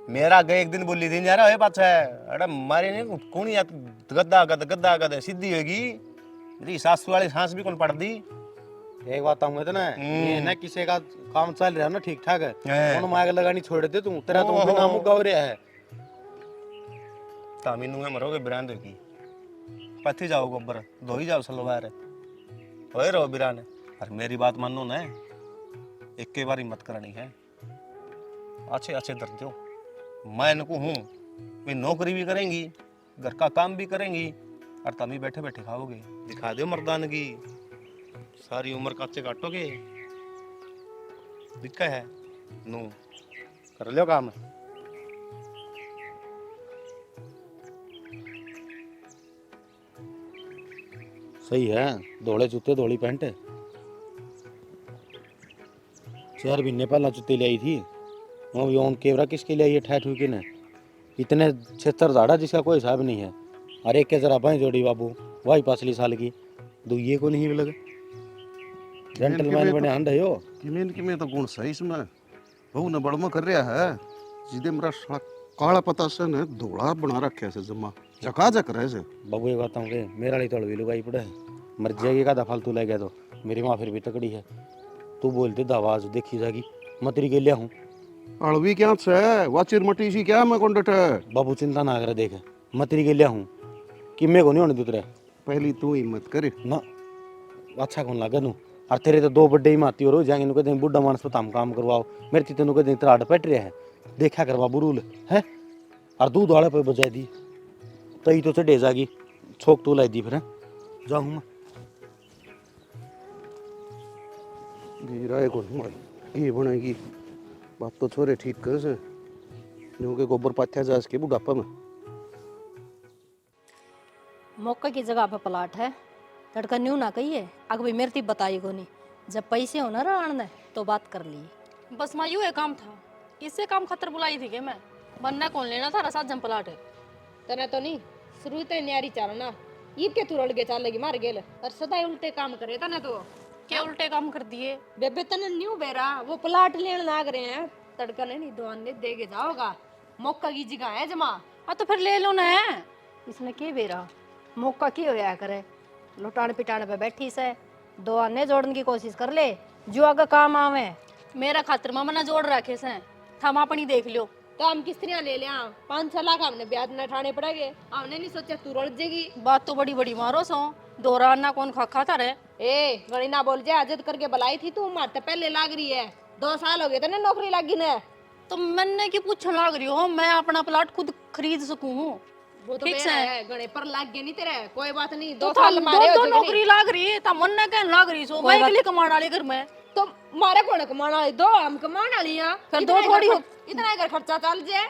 मेरा गए एक दिन बोली थी यार पाछ है अरे मारी नहीं कौन या गद्दा गद सीधी होगी। मेरी सासू वाली सांस भी कौन पड़ दी। एक बात कहूंगा तो ना, ये ना किसी का काम चल रहा है ना ठीक ठाक है, उन मांग लगानी छोड़ दे तू, तेरा तो बिना मुंह गौ रहा है। तामीनू में मरोगे बिरान की पथी जाओ गोबर धो ही जाओ सलवार होए रहो बिरान। और मेरी बात मानो ना, एक के बार मत करनी है, अच्छे अच्छे दर्जो मैं इनको हूँ, मैं नौकरी भी करेंगी, घर का काम भी करेंगी, और तुम ही बैठे बैठे खाओगे। दिखा दो मर्दानगी, सारी उम्र काचे काटोगे, दिक्कत है नू कर लो काम। सही है, धोले जूते धोली पैंट। 4 महीने पहला जूते ले आई थी, वो भी ओन केवरा किसके लिए आई है ठहठ हुई ने, इतने 76 झाड़ा जिसका कोई हिसाब नहीं है। अरे के जरा भाई जोड़ी बाबू वही 5 साल की दुइये को नहीं लगे जेंटलमैन बने हंड हो कि मैं तो गुण सही इसमें बहु ने बड़मा कर रहा है, जिदे मेरा साला काला पता से ने धोला बना रखे से जमा चकाचक रहे से। बाबू एक बात कहूँ, मेरा लिए तो लुगाई पड़े है, मर जाएगी का फालतू ले गया तो मेरी माँ फिर भी तकड़ी है। तू बोलते दवाज देखी जाएगी मतरी के लिया हूँ अड़वी क्या से वाचिर मटी सी क्या मैं कौन है। बाबू चिंता ना करे, देख मतरी के लिया हूँ कि मैं को नहीं होने दूसरे पहली तू हिम्मत करे ना, अच्छा कौन लगा नू। और तेरे तो 2 बड्डे ही माती हो जाएंगे नु कहते बुढ़ा मानस पर हम काम करवाओ, मेरे तीते नु कहते त्राड़ पट रहा है, देखा कर बाबू रूल है। और दूध वाले पे बजा दी तई तो चढ़े जागी छोक तू लाई दी फिर जाऊँ मैं गिरा है कौन ये बनेगी बात तो छोरे ठीक कर से क्योंकि गोबर पाथ्या जा के बुढ़ापा में मौके की जगह पे प्लाट है, लड़का न्यू ना कहिए अग भाई मेरे ती बताई को नहीं, जब पैसे हो ना राण तो बात कर ली। बस माँ यूँ काम था, इससे काम खतर बुलाई थी कि मैं बनना कौन लेना था रसात जम प्लाट है। तने तो नहीं शुरू तो न्यारी चालना ईद के तुरड़ के चालेगी मार गेल और सदा उल्टे काम करे तने तो क्या उल्टे काम कर दिए? बेबे तने न्यू बेरा वो प्लाट लेने लाग रहे हैं, तड़का ने नहीं दुआन ने देके जाओगा, मौका की जगह है जमा। हाँ तो फिर ले लो ना। इसने के बेरा मौका की होया करे, लुटान पिटान पे बैठी से 2 आने जोड़ने की कोशिश कर ले जो आगे काम आवे। मेरा खातिर मामा ना जोड़ रखे से, थम अपनी देख लियो। तो हम किस तरह ले लिया 5-6 लाख हमने ब्याज न ठाने पड़ेगे, हमने नहीं सोचा तू रुड़ जाएगी। बात तो बड़ी बड़ी मारो सो, दोरा अन्ना कौन खाता रहे। ए गणी ना बोल जा, इज्जत करके बुलाई थी तू, मार तो पहले लाग रही है, 2 साल हो गए तेने नौकरी लगी ने। तो मैंने की पूछने लग रही हो, मैं अपना प्लाट खुद खरीद सकूं। वो तो ठीक बेरा से है गणे पर लाग गए नहीं तेरे, कोई बात नहीं, 2 तो साल मारे हो दो जाएगी नौकरी लाग रही है, तब मन कहने लग रही सो मैं के लिए कमाने वाली घर में। तो मारे कौन कमाने वाली, 2 हम कमाने वाली हैं, फिर 2 थोड़ी हो, इतना घर खर्चा चल जाए।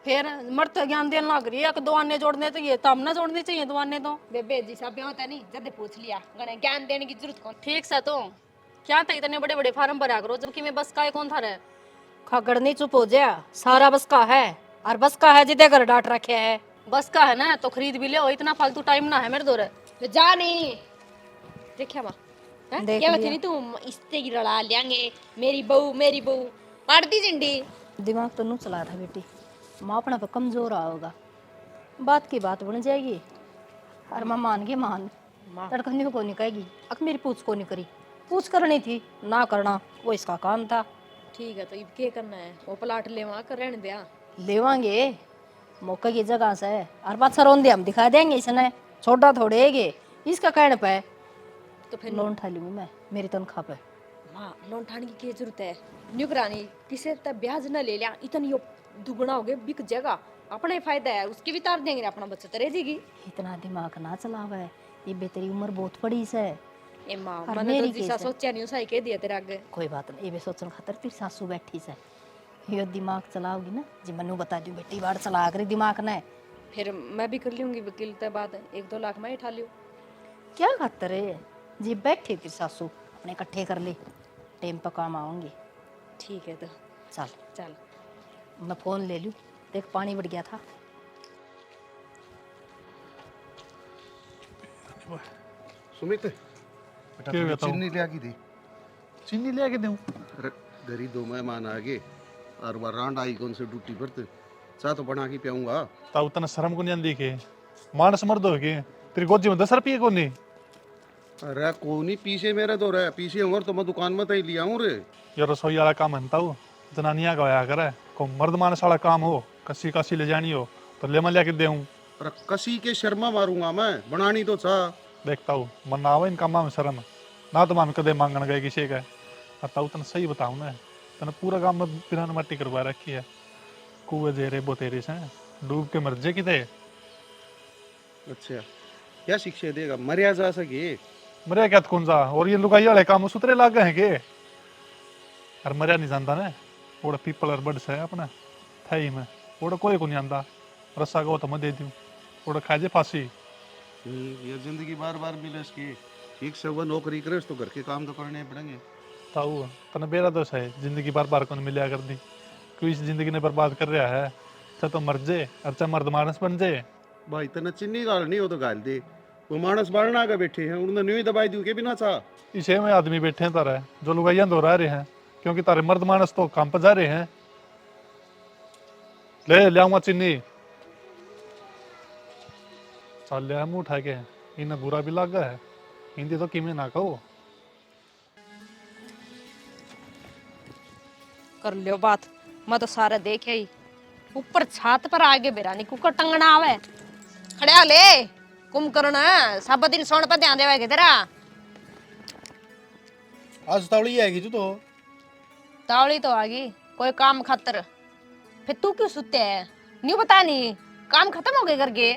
फिर मर्द ज्ञान देने लग रही है कि 2 आने जोड़ने चाहिए, तब ना जोड़ने चाहिए 2 आने तो। बेबे जी सब होता नहीं, जब पूछ लिया गणे ज्ञान देने की जरूरत कौन। ठीक से तो क्या था इतने बड़े बड़े फार्म भरा करो, जबकि मैं बस का कौन था रहे। खगड़ नहीं चुप हो जा, सारा बस का है और बस का है जिदे घर डांट रखे है। बस का है ना तो खरीद भी ले, इतना फालतू टाइम ना है मेरे दौरे। तो जा नहीं देखिया माँ देख क्या लिया। बती तुम इससे की लड़ा लेंगे, मेरी बहू मारती जिंडी। दिमाग तो नू चला था बेटी, माँ अपना पे कमजोर होगा, बात की बात बन जाएगी और माँ मान गई मान तड़कनी को नहीं कहेगी। अक मेरी पूछ को नहीं करी, पूछ करनी थी ना करना वो इसका काम था। ठीक है तो अब क्या करना है, वो प्लाट ले वहाँ कर रहने दिया। लेवांगे मौके की जगह से और बात सरोंदे हम दिखा देंगे, इसने छोटा थोड़ेगे इसका कहने पे तो फिर लोन ठा लूँ मैं मेरी तनख्वाह पे। माँ लोन ठाने की क्या जरूरत है, न्यू करानी किसी तक ब्याज न ले लिया, इतनी यो दुगना हो गया बिक जगह, अपना ही फायदा है, उसकी भी तार देंगे अपना बचत रह जाएगी। इतना दिमाग ना चलावे, ये बेतरी उम्र बहुत पड़ी से। ए माँ और मैंने मेरी तो जिसा केस है। सोचा नहीं सही कह दिया तेरे आगे। कोई बात नहीं, ये भी सोचन खातर तेरी सासू बैठी से, यो दिमाग चलाओगी ना जी मनु बता दूं बेटी बार चला कर दिमाग ना। फिर मैं भी कर लूंगी वकील के बाद 1-2 लाख मैं उठा लियो। क्या खातर है जी बैठे तेरी सासू अपने इकट्ठे कर ले, टाइम पर काम आऊंगी। ठीक है तो चल चल मैं फोन ले लूं, देख पानी बढ़ गया था। सुमित चीनी ले आगी थी, चीनी ले के दूं? अरे घरी 2 मेहमान आ गए और वह रांड आई कौन से ड्यूटी पर थे, चाह तो बना के पियाऊंगा। ता उतना शर्म को नहीं आंदी के मानस मर्द हो के तेरी गोदी में 10 रुपये को नहीं अरे कोनी पीछे मेरे तो रहे पीछे उम्र तो मैं दुकान में तई लिया हूँ रे। ये रसोई वाला काम हनता हूँ जनानियाँ का होया करे को मर्द मानस वाला काम हो कसी कसी ले जानी हो तो ले मैं लेके दे हूँ अरे कसी के शर्मा मारूंगा मैं बनानी तो था। देखता हूँ मन आवे इन कामा में शर्म ना तो मैं कदे मांगन गए किसी का बताऊँ तने सही बताऊँ ना तने पूरा काम में पिरान मट्टी करवा रखी है कुएं जेरे बोतेरे से डूब के मर जे किते अच्छा क्या शिक्षा देगा मरिया जा सके। मरिया क्या कौन सा और ये लुगाई वाले काम सुतरे लाग गए हैं के और मरिया नहीं जानता ना ओड़ा पीपल और बर्ड्स है अपना थाई में ओड़ा कोई को नहीं आंदा रस्सा को तो मैं दे दूं ओड़ा खा जे फांसी ये जिंदगी बार बार मिले इसकी ठीक से वो नौकरी करे तो घर के काम तो करने पड़ेंगे। ताऊ तने बेरा दोष है जिंदगी बार बार कौन मिलिया कर दी क्यों इस जिंदगी ने बर्बाद कर रहा है चाहे तो मर जे और चाहे मर्द मानस बन जे भाई तना चिन्नी गाल नहीं हो तो गाल दे वो मानस बाढ़ आगे बैठे हैं उन्होंने न्यू दबाई दी के बिना चाह इसे में आदमी बैठे हैं तारे जो लुगाइयां दोहरा रहे हैं क्योंकि तारे मर्द मानस तो काम पर जा रहे हैं ले आऊंगा चीनी चल लिया मुंह उठा के इन्हें बुरा भी लगा है हिंदी तो किमें ना कहो कर लियो बात मैं तो सारा देखे ही ऊपर छात पर आगे बेरानी कुकर टंगना आवे खड़े ले कुंभकर्ण सब दिन सोन पर ध्यान देवे के तेरा आज तावड़ी आएगी तू तो तावड़ी तो आ गई कोई काम खातर फिर तू क्यों सुते है न्यू बता नहीं काम खत्म हो गए करके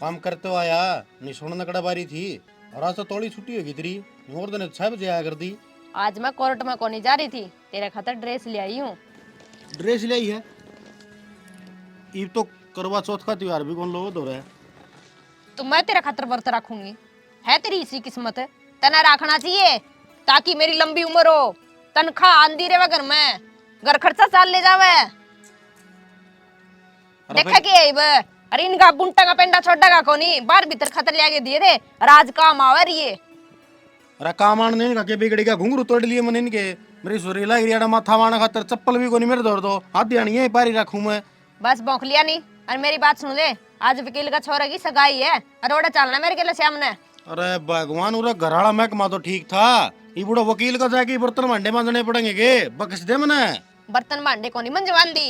काम करते हो आया नहीं सोना नकड़ा बारी थी और आज तो तोड़ी छुट्टी होगी तेरी और दिन 6 बजे आया कर दी। आज मैं कोर्ट में कोनी जा रही थी तेरे खातर ड्रेस ले आई हूँ ड्रेस ले आई है ईब तो करवा चौथ का त्योहार भी कौन लोग हो रहा है तो मैं तेरा खातर व्रत रखूंगी है तेरी इसी किस्मत है तना रखना चाहिए ताकि मेरी लंबी उम्र हो तनख्वाह आंदी रहे घर में घर खर्चा चाल ले जावे देखा कि अरे इनका बुंटा का पेंडा छोटा कोनी बाहर भीतर खतर ले दिए थे राज काम आवे रही अरे काम आने नहीं के बिगड़ी का घुंघरू तोड़ लिए मन इनके मेरी सुरीला गिरियाड़ा माथा वाना खातर चप्पल भी कोनी मेरे दौड़ दो हाथ दियानी है पारी रखूं मैं बस भौंक लिया नहीं और मेरी बात सुन ले आज वकील का छोरा की सगाई है अरोड़ा चलना मेरे के लिए सामने अरे भगवान उरा घराड़ा महकमा तो ठीक था ये बुढ़ा वकील का जाके बर्तन भांडे मांजने पड़ेंगे के बकस दे मने बर्तन भांडे को नहीं मंजवान दी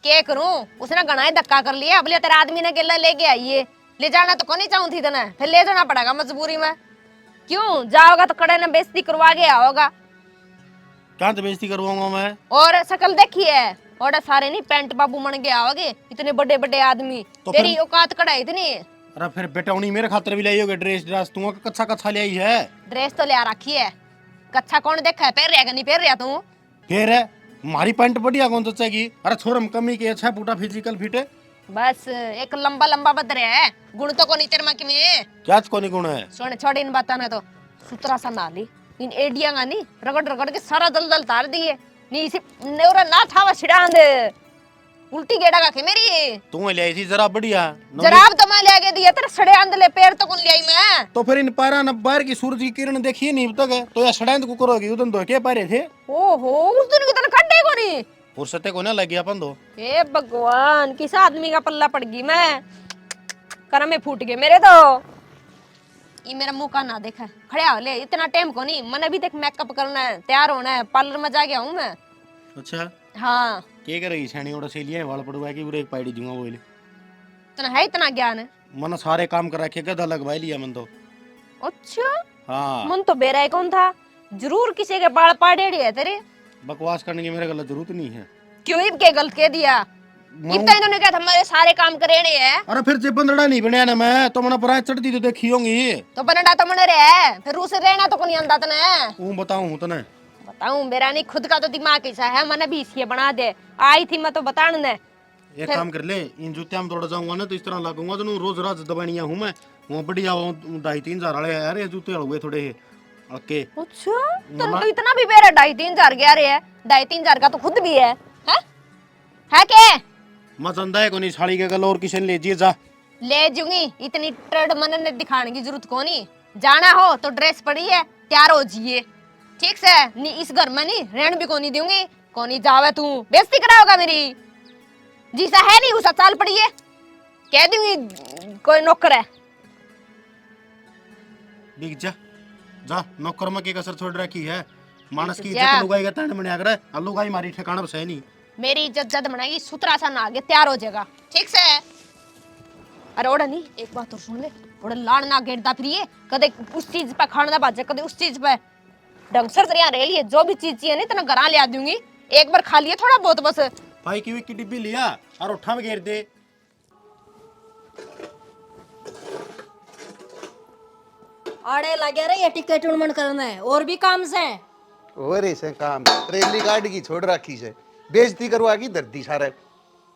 के करूं उसने घना ही धक्का कर लिया अब तेरा आदमी ने गेला लेके आइए ले जाना तो कोनी चाहूं थी तने फिर ले जाना पड़ेगा मजबूरी में क्यों जाओगा तो कड़े ने बेइज्जती करवा के आओगा कहाँ तो बेइज्जती करवाऊंगा मैं और शकल देखी है और सारे नहीं पेंट बाबू मन के आओगे इतने बड़े बड़े आदमी तो तेरी औकात कड़ा इतनी अरे फिर बेटौनी मेरे खातर भी लाई होगी ड्रेस ड्रेस तू कच्चा कच्चा ले आई है ड्रेस तो ले रखी है कच्चा कौन देखा है पहन रहा नहीं पहन रहा तू फिर है मारी पैंट बढ़िया कौन सोचेगी अरे छोरम कमी के अच्छा फूटा फिजिकल फिट है बस एक लंबा लंबा बदरे है गुण तो को नहीं तेरे माँ की में क्या कोनी गुण है सोने छोड़ इन बातों ने तो सुतरा सा ना ली इन एडिया गानी रगड़ रगड़ के सारा दल दल तार दिए नी इसी नेवरा ना था वो छिड़ांद उल्टी गेड़ा का के मेरी तू ले आई थी जरा बढ़िया जराब तो मैं ले आके दिया तेरे सड़े आंदले पैर तो कौन ले आई मैं तो फिर इन पारा न बाहर की सूरज की किरण देखी नहीं अब तक तो या सड़ैंद को करोगी उदन दो के पारे थे ओहो उस दिन कितना खड्डे को नहीं फुर्सते को ना लगी अपन दो हे भगवान किस आदमी का पल्ला पड़ गई मैं करम में फूट गए मेरे तो ये मेरा मुंह का ना देखा खड़े हो ले इतना टाइम को नहीं मैंने अभी तक मेकअप करना है तैयार होना है पार्लर में जा गया हूँ मैं अच्छा हाँ के करेगी छानी ओड़ा से लिए वाल पड़वा की पूरे एक पाइडी दूंगा वो इतना है इतना ज्ञान है मन सारे काम कर रखे गधा लगवाई लिया मन तो अच्छा हाँ मन तो बेरा कौन था जरूर किसी के बाल पाड़ेड़ी है तेरे बकवास करने की मेरे गलत जरूरत नहीं है क्यों इब के गलत कह दिया इतना इन्होंने कहा था मेरे सारे काम करेने हैं अरे फिर जे बंदड़ा नहीं बनया ना मैं तो मना पराय चढ़ती तो देखी होंगी तो बनडा तो मन रहे फिर उसे रहना तो को नहीं आंदा तने हूं बताऊं हूं तने बताऊं मेरा नहीं खुद का तो दिमाग कैसा है मैंने भी इसी बना दे आई थी मैं तो बताने ने एक काम कर ले इन जूतिया में दौड़ जाऊंगा ना तो इस तरह लगूंगा तो रोज राज दबानिया हूं मैं वो बढ़िया 2.5-3 हजार वाले यार ये जूते हुए थोड़े ओके अच्छा तो इतना भी बेरा 2.5-3 हजार गया रे है 2.5-3 हजार का तो खुद भी है के मजंदा है कोनी साड़ी के गल और किशन ले जी जा ले जूंगी इतनी ट्रेड मन ने दिखाने की जरूरत को नहीं जाना हो तो ड्रेस पड़ी है तैयार हो जिए ठीक से नहीं इस घर में नहीं रहन भी कोनी दूंगी कोनी जावे तू बेइज्जती कराओगा मेरी जिसा है नहीं उसा चाल पड़ी है कह दूंगी कोई नौकर है बिक जा जा नौकर में की कसर छोड़ रखी है। मानस की जा। इज्जत लुगाई का तंड मनिया करे, लुगाई मारी ठिकाना बस है नहीं। मेरी इज्जत जद बनाएगी सुतरा सा ना आगे तैयार हो जाएगा, ठीक से। अरे ओड़ा नहीं, एक बात और सुन ले, ओड़ा लाड़ ना गेड़दा फिर ये कदे उस चीज पे खाना बाजे, कदे उस चीज पे ढंग से तरिया रह लिए। जो भी चीज चाहिए नहीं तना घरा ले आ दूंगी, एक बार खा लिए थोड़ा बहुत बस। भाई की डिब्बी लिया और उठा में घेर दे। आड़े लगे रहे ये टिकट उड़मन करना है, और भी काम से। और ऐसे काम ट्रेली गाड़ी की छोड़ रखी से, बेइज्जती करवा की धरती सारे।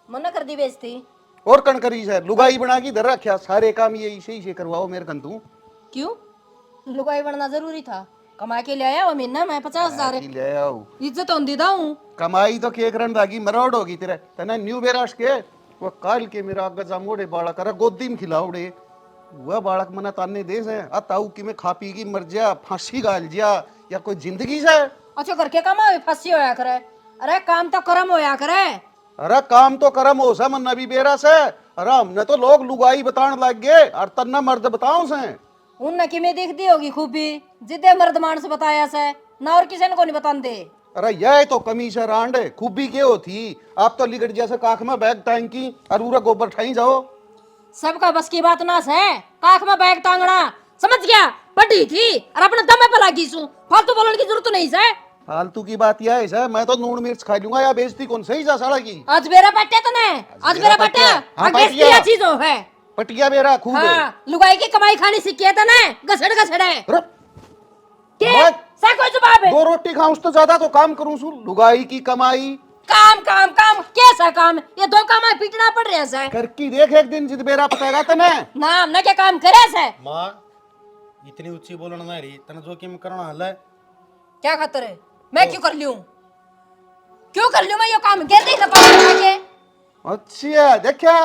मना कर दी बेइज्जती। और कण करी से लुगाई बना की धर रखा, सारे काम ये इसे ही करवाओ मेरे कन तू। क्यों लुगाई बनना जरूरी था? कमा के ले आया वो महीना मैं 50,000 ले आओ इज्जत होंदी दा हूँ। कमाई तो केक रन दागी मरोड़ होगी तेरे तना न्यू बेराश के वो काल के मेरा आगे जामोड़े बालक करे गोदी में खिलाओड़े वह बालक मना ताने दे से अताऊ कि मैं खा पी की मर जा, फांसी गाल जा या कोई जिंदगी से। अच्छा करके कमा फांसी होया करे। अरे काम तो कर्म होया करे। अरे काम तो कर्म हो सा मन्ना भी बेरा से। अरे हमने तो लोग लुगाई बताने लग गए और तन्ना मर्द बताओ से। उन की में देखती होगी खूबी जिदे मर्द मानस बताया से ना, और किसी ने को नहीं बतान दे। अरे यह तो कमी से रांड खूबी के होती। आप तो लिगट जैसे काख में बैग टांग की और पूरा गोबर ठाई जाओ। सबका बस की बात ना से काख में बैग टांगना, समझ गया? बड़ी थी और अपने दमे पे लागी सू, फालतू बोलने की जरूरत नहीं से। फालतू की बात यह है मैं तो नून मिर्च खा लूंगा या बेइज्जती कौन सही जा साला की। आज मेरा पट्टे तो ने आज मेरा पट्टे हाँ, आगे पटिया। चीज हो है। पटिया मेरा खूब है। हाँ लुगाई की कमाई खानी सीखी है तने घसड़ घसड़े अरे, के मैं सा कोई जवाब है? दो रोटी खाऊं तो ज्यादा तो काम करूं सु लुगाई की कमाई काम काम काम कैसा काम? ये दो काम है पीटना पड़ रहा है। करकी देख एक दिन जिद बेरा पटेगा तने। नाम ना क्या काम करे से? माँ इतनी ऊंची बोलना ना रही तना जोखिम करना हल है। क्या खातर है? मैं क्यों कर लूं? क्यों कर लूं मैं ये काम? कहते ही ना पास के। अच्छा देखा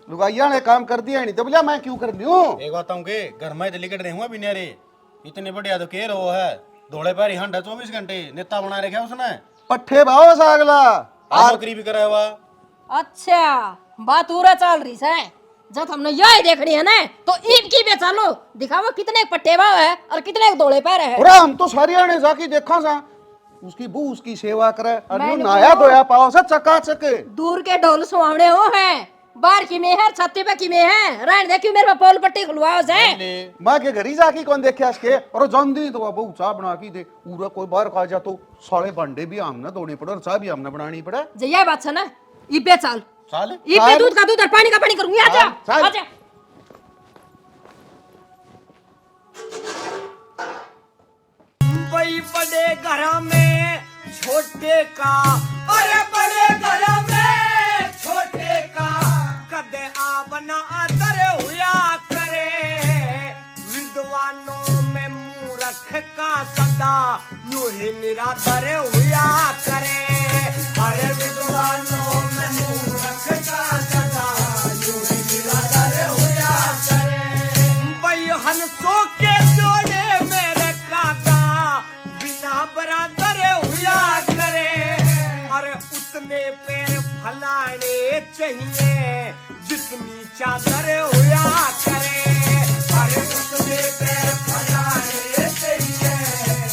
लुगाइया ने काम कर दिया नहीं तो बोला मैं क्यों कर लूं। एक बात के घर में तो लिकट रहे हुआ भी नहीं रे, इतने बढ़िया तो केर हो है, धोड़े पैरी हंड 24 घंटे नेता बना रखा उसने। पट्ठे भाव सागला आज नौकरी भी करा हुआ। अच्छा बात पूरा चल रही है। जब हमने यही देखनी है ना तो ईद की भी चलो दिखाओ कितने पट्टे भाव है और कितने दौड़े पैर है। अरे हम तो सारी आने जाके देखा सा उसकी बू उसकी सेवा करे और यूं मैंने नाया धोया पाओ सा चकाचक। दूर के ढोल सुहावने हो हैं, बाहर की में है छत्ती पे की में है। रहने दे क्यों मेरे पे पोल पट्टी खुलवाओ से। माँ के घर ही जाके कौन देखे इसके और जल्दी तो बहु चाह बना की दे पूरा कोई बाहर खा जा तो साले भांडे भी हमने धोने पड़े और चाह भी हमने बनानी पड़े। जया बात है ना इबे चल साले इबे दूध का दूध और पानी का पानी करूंगी। आजा चल। आजा। वही बड़े घर में छोटे का, अरे बड़े घर में छोटे का कदे आबना आदर हुआ करे। विद्वानों में मूर्ख का सदा यूं ही निरादर हुआ करे। अरे विद्वानों में मूर्ख का सदा यूं ही निरादर हुआ करे। भाई हंसों के जोड़े मेरे काका बिना बरादर हुआ करे। अरे उतने पैर फैलाने चाहिए जितनी चादर हुआ करे। अरे उतने पैर फैलाने चाहिए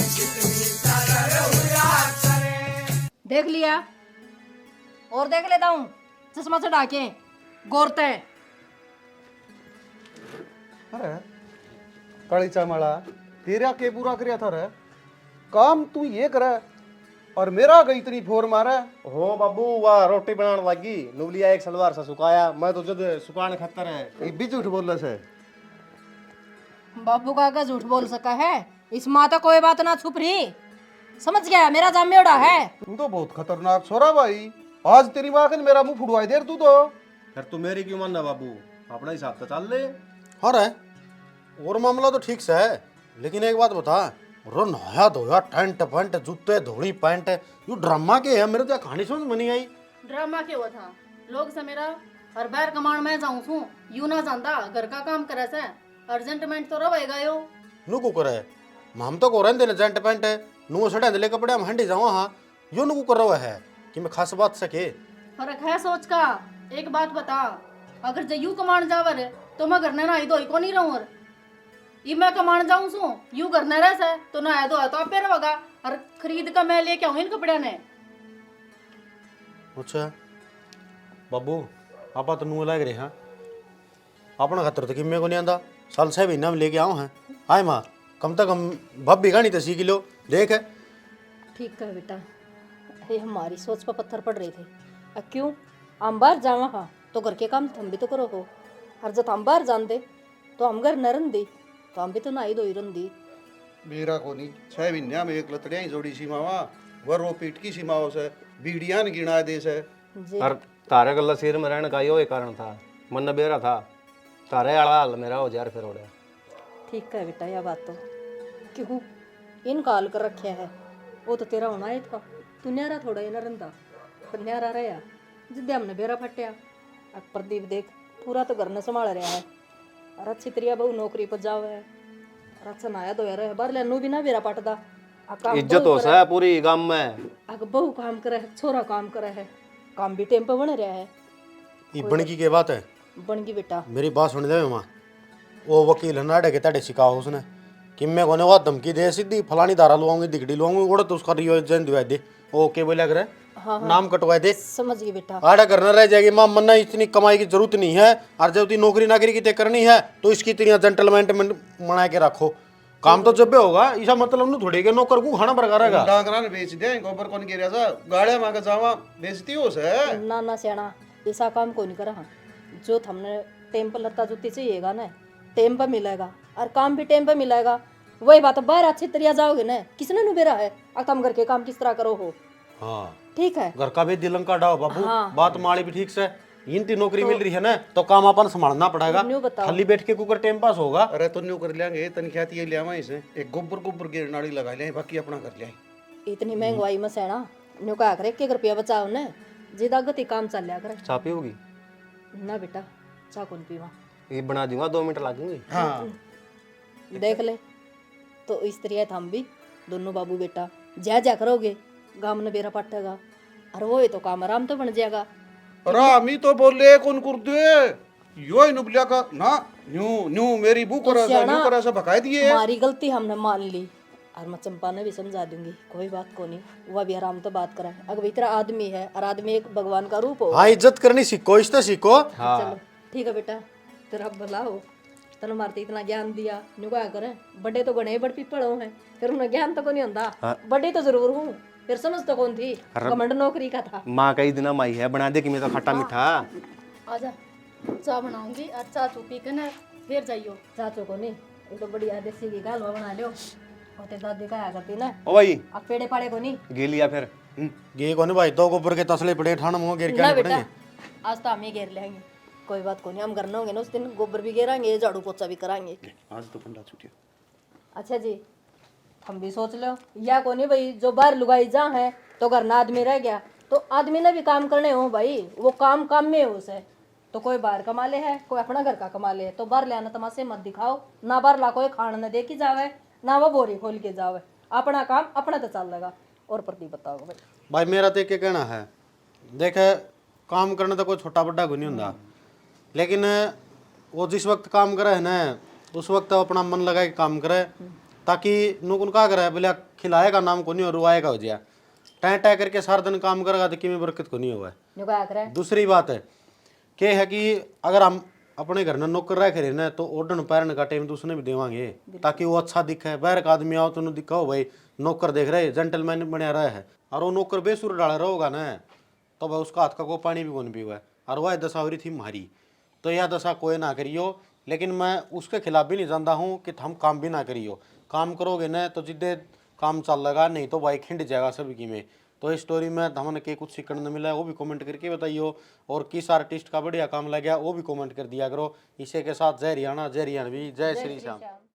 जितनी चादर हुआ करे। देख लिया और देख लेता हूँ चश्मा चढ़ा के गोरते। अरे कड़ी चमड़ा तेरा के पूरा करया था रे काम तू ये करे और मेरा गई इतनी फोर मारा। हो बाबू वाह रोटी बनाने लगी नुबलिया एक सलवार सा सुखाया मैं तो जद सुखाने खतर है। ये भी झूठ बोल से बापू का क्या झूठ बोल सका है? इस माता कोई बात ना छुप रही, समझ गया? मेरा जामेड़ा है। तू तो बहुत खतरनाक छोरा भाई। आज तेरी माँ ने मेरा मुंह फुड़वाई दे तू तो। फिर तू मेरी क्यों मानना बाबू, अपना हिसाब तो चल ले। हाँ रे और मामला तो ठीक से है, लेकिन एक बात बता रो नहाया धोया टेंट फंट जूते धोड़ी पैंट यू ड्रामा के है, मेरे तो कहानी समझ में नहीं आई। ड्रामा के हुआ था लोग से मेरा हर बार कमांड में जाऊं छू यूं ना जानता घर का काम करे से अर्जेंटमेंट तो रहेगा यो नु को करे हम तो को रहंदे ने जेंट पैंट नु सड़े ले कपड़े हम हंडी जावा। हां यो नु को कर रहा है कि मैं खास बात सके फर्क है सोच का। एक बात बता, अगर जयू कमांड जावर तो मैं घर ने ना धोई को नहीं रहूं। ई मैं कमान जाऊं सू यूं करना रह है तो ना तो आप पे रहोगा और खरीद का मैं लेके आऊं इन कपड़े ने। अच्छा बाबू आपा तो नू लग रहे हाँ अपना खतर तो किम्मे को नहीं आंदा साल 6 महीना में लेके आओ हैं आए माँ कम से कम भब्बी गानी तो 10 किलो देख है। ठीक है बेटा, ये हमारी सोच पर पत्थर पड़ रहे थे। अब क्यों हम बाहर जावा हाँ तो घर के काम थम भी तो करो हो। हर जब हम बाहर जान दे तो हम घर न रन दी तो हम भी तो नाई दो ही रन दी। मेरा को नहीं 6 महीना में एक लतड़िया ही जोड़ी सी मावा वर वो पीट की सी माओ से बीड़ियान गिना दे से। और तारे गल्ला सिर में रहने का यो एक कारण था मन न बेरा था तारे आला हाल मेरा हो जार फिर ओड़े। ठीक है बेटा, यह बात तो क्यों इन काल कर रखा है वो तो तेरा होना है था। तू न्यारा थोड़ा ना रंदा पर न्यारा रहा जिद्दे हमने बेरा फटिया। अब प्रदीप देख पूरा तो घर ने संभाल रहा है और अच्छी तरिया बहु नौकरी पर जावे है और अच्छा नाया तो यार बार ले भी ना बेरा पटदा। इज्जत हो सा पूरी गांव में। अग बहु काम करे है छोरा काम करे है काम भी टेम पे बन रहा है। ये बनकी के बात है बन गई बेटा। मेरी बात सुन दे माँ वो वकील है नाड़े के ताड़े सिखाओ उसने कि मैं कोने वो धमकी दे सीधी फलानी धारा लुआऊंगी दिगड़ी लुआऊंगी उड़ा तो उसका रियोजन दिवा दे वो के बोला करे नाम कटवा दे। समझ गई बेटा। आड़ा करना रह जाएगी माँ मन्ना इतनी कमाई की जरूरत नहीं है और जब नौकरी नाकरी की तय करनी है तो इसकी इतनी जेंटलमैन बना के रखो काम तो जब भी होगा ऐसा मतलब नहीं थोड़ी के नौकर को खाना बरकरार रहेगा। डांगरा ने बेच दे गोबर कौन गिरा सा गाड़िया मांगा जावा बेचती हो से ना सियाना ऐसा काम को नहीं करा हाँ। जो हमने टेम पर लत्ता जूती चाहिएगा ना टेम पर मिलेगा और काम भी टेम पर मिलेगा। वही बात बाहर अच्छी तरिया जाओगे ना किसने नुबेरा है अब तुम घर के काम किस तरह करो हो। हाँ ठीक है घर का भी दिलंग का डाओ बाबू हाँ। बात माड़ी भी ठीक से इनती नौकरी मिल रही है ना तो काम अपन संभालना पड़ेगा। न्यू बताओ। खाली बैठ के कुकर टाइम पास होगा। अरे तो न्यू कर लेंगे तनख्यात ये लिया इसे एक गोबर गोबर की नाड़ी लगा ले बाकी अपना कर ले। इतनी महंगाई में सेना न्यू का करे 1 रुपया बचाओ ने जिदा गति काम चल लिया करे। चापी होगी ना बेटा चा कौन पीवा ये बना दूंगा 2 मिनट लगेंगे। हाँ देख ले तो इस तरह हम भी दोनों बाबू बेटा जा करोगे गांव में बेरा पटेगा और वो तो काम आराम तो बन जाएगा। अरे अमी तो बोले कौन कर दे यो ही नुबलिया का ना न्यू न्यू मेरी बुक करा सा न्यू करा सा भगाई दिए। हमारी गलती हमने मान ली और मैं चंपा ने भी समझा दूंगी कोई बात को नहीं वह भी आराम तो बात करे। अगर इतना आदमी है और आदमी एक भगवान का रूप हो। हाँ इज्जत करनी सीखो इससे सीखो। चलो ठीक है बेटा तेरा भला हो तन मारते इतना ज्ञान दिया न्यू क्या करे बड़े तो गणे बड़ पीपल हो हैं फिर उन्हें ज्ञान तो को नहीं होता बड़े तो जरूर हूँ फिर समझ तो कौन थी कमंड नौकरी का था। माँ कई दिन माई है बना दे कि मैं तो खट्टा मीठा। आजा चाय बनाऊंगी और चाय चू पी के ना फिर जाइयो। चाचो को नहीं ये तो बढ़िया देसी घी का हलवा बना लियो और ते दादी का आया करती ना ओ भाई अब पेड़े पाड़े को नहीं गे लिया फिर ये कौन भाई 2 गोबर के तसले पड़े ठाण मुंह गिर ना के बेटा पड़ेंगे। आज तो हम ही घेर लेंगे कोई बात को नहीं हम करना होंगे ना उस दिन गोबर भी घेरांगे झाड़ू पोछा भी कराएंगे। आज तो पंडा छुटिया। अच्छा जी हम भी सोच लो या को नहीं भाई जो बाहर लुगाई जा है तो घर ना आदमी रह गया तो आदमी ने भी काम करने हो भाई वो काम में हो उसे तो कोई बाहर कमा ले है कोई अपना घर का कमा ले है तो बाहर ले आना तमाशे मत दिखाओ ना बाहर ला कोई खाना न दे के जावे ना वो बोरी खोल के जावे अपना काम अपना तो चल लेगा। और प्रदीप बताओ भाई। भाई मेरा तो क्या कहना है देख काम करना तो कोई छोटा बड़ा को नहीं होता लेकिन वो जिस वक्त काम करे है ना उस वक्त अपना मन लगा के काम करे ताकि नुकुन का करे बोले खिलाएगा नाम को नहीं और रुआएगा हो जाए टै टै करके सारा दिन काम करेगा तो किमें बरकत को नहीं हुआ है। दूसरी बात है क्या है कि अगर हम अपने घर में नौकर रह रहे ना तो ओढ़न पैरन का टाइम तो उसने भी देवांगे ताकि वो अच्छा दिखे बाहर का आदमी आओ तो दिखाओ भाई नौकर देख रहे जेंटलमैन बनया रहा है और वो नौकर बेसुर डाला रहोगा ना तो भाई उसका हाथ का को पानी भी कौन पीवा और वह दशा हो रही थी हमारी तो यह दशा कोई ना करियो। लेकिन मैं उसके खिलाफ भी नहीं जानता हूँ कि हम काम भी ना करियो काम करोगे ना तो जिद्दे काम चल लगा नहीं तो भाई खिंड जाएगा सबकी में। तो इस स्टोरी में हमने के कुछ सीखने मिला है वो भी कमेंट करके बताइयो और किस आर्टिस्ट का बढ़िया काम लग गया वो भी कमेंट कर दिया करो। इसी के साथ जय हरियाणा जय हरियाणवी जय श्री श्याम।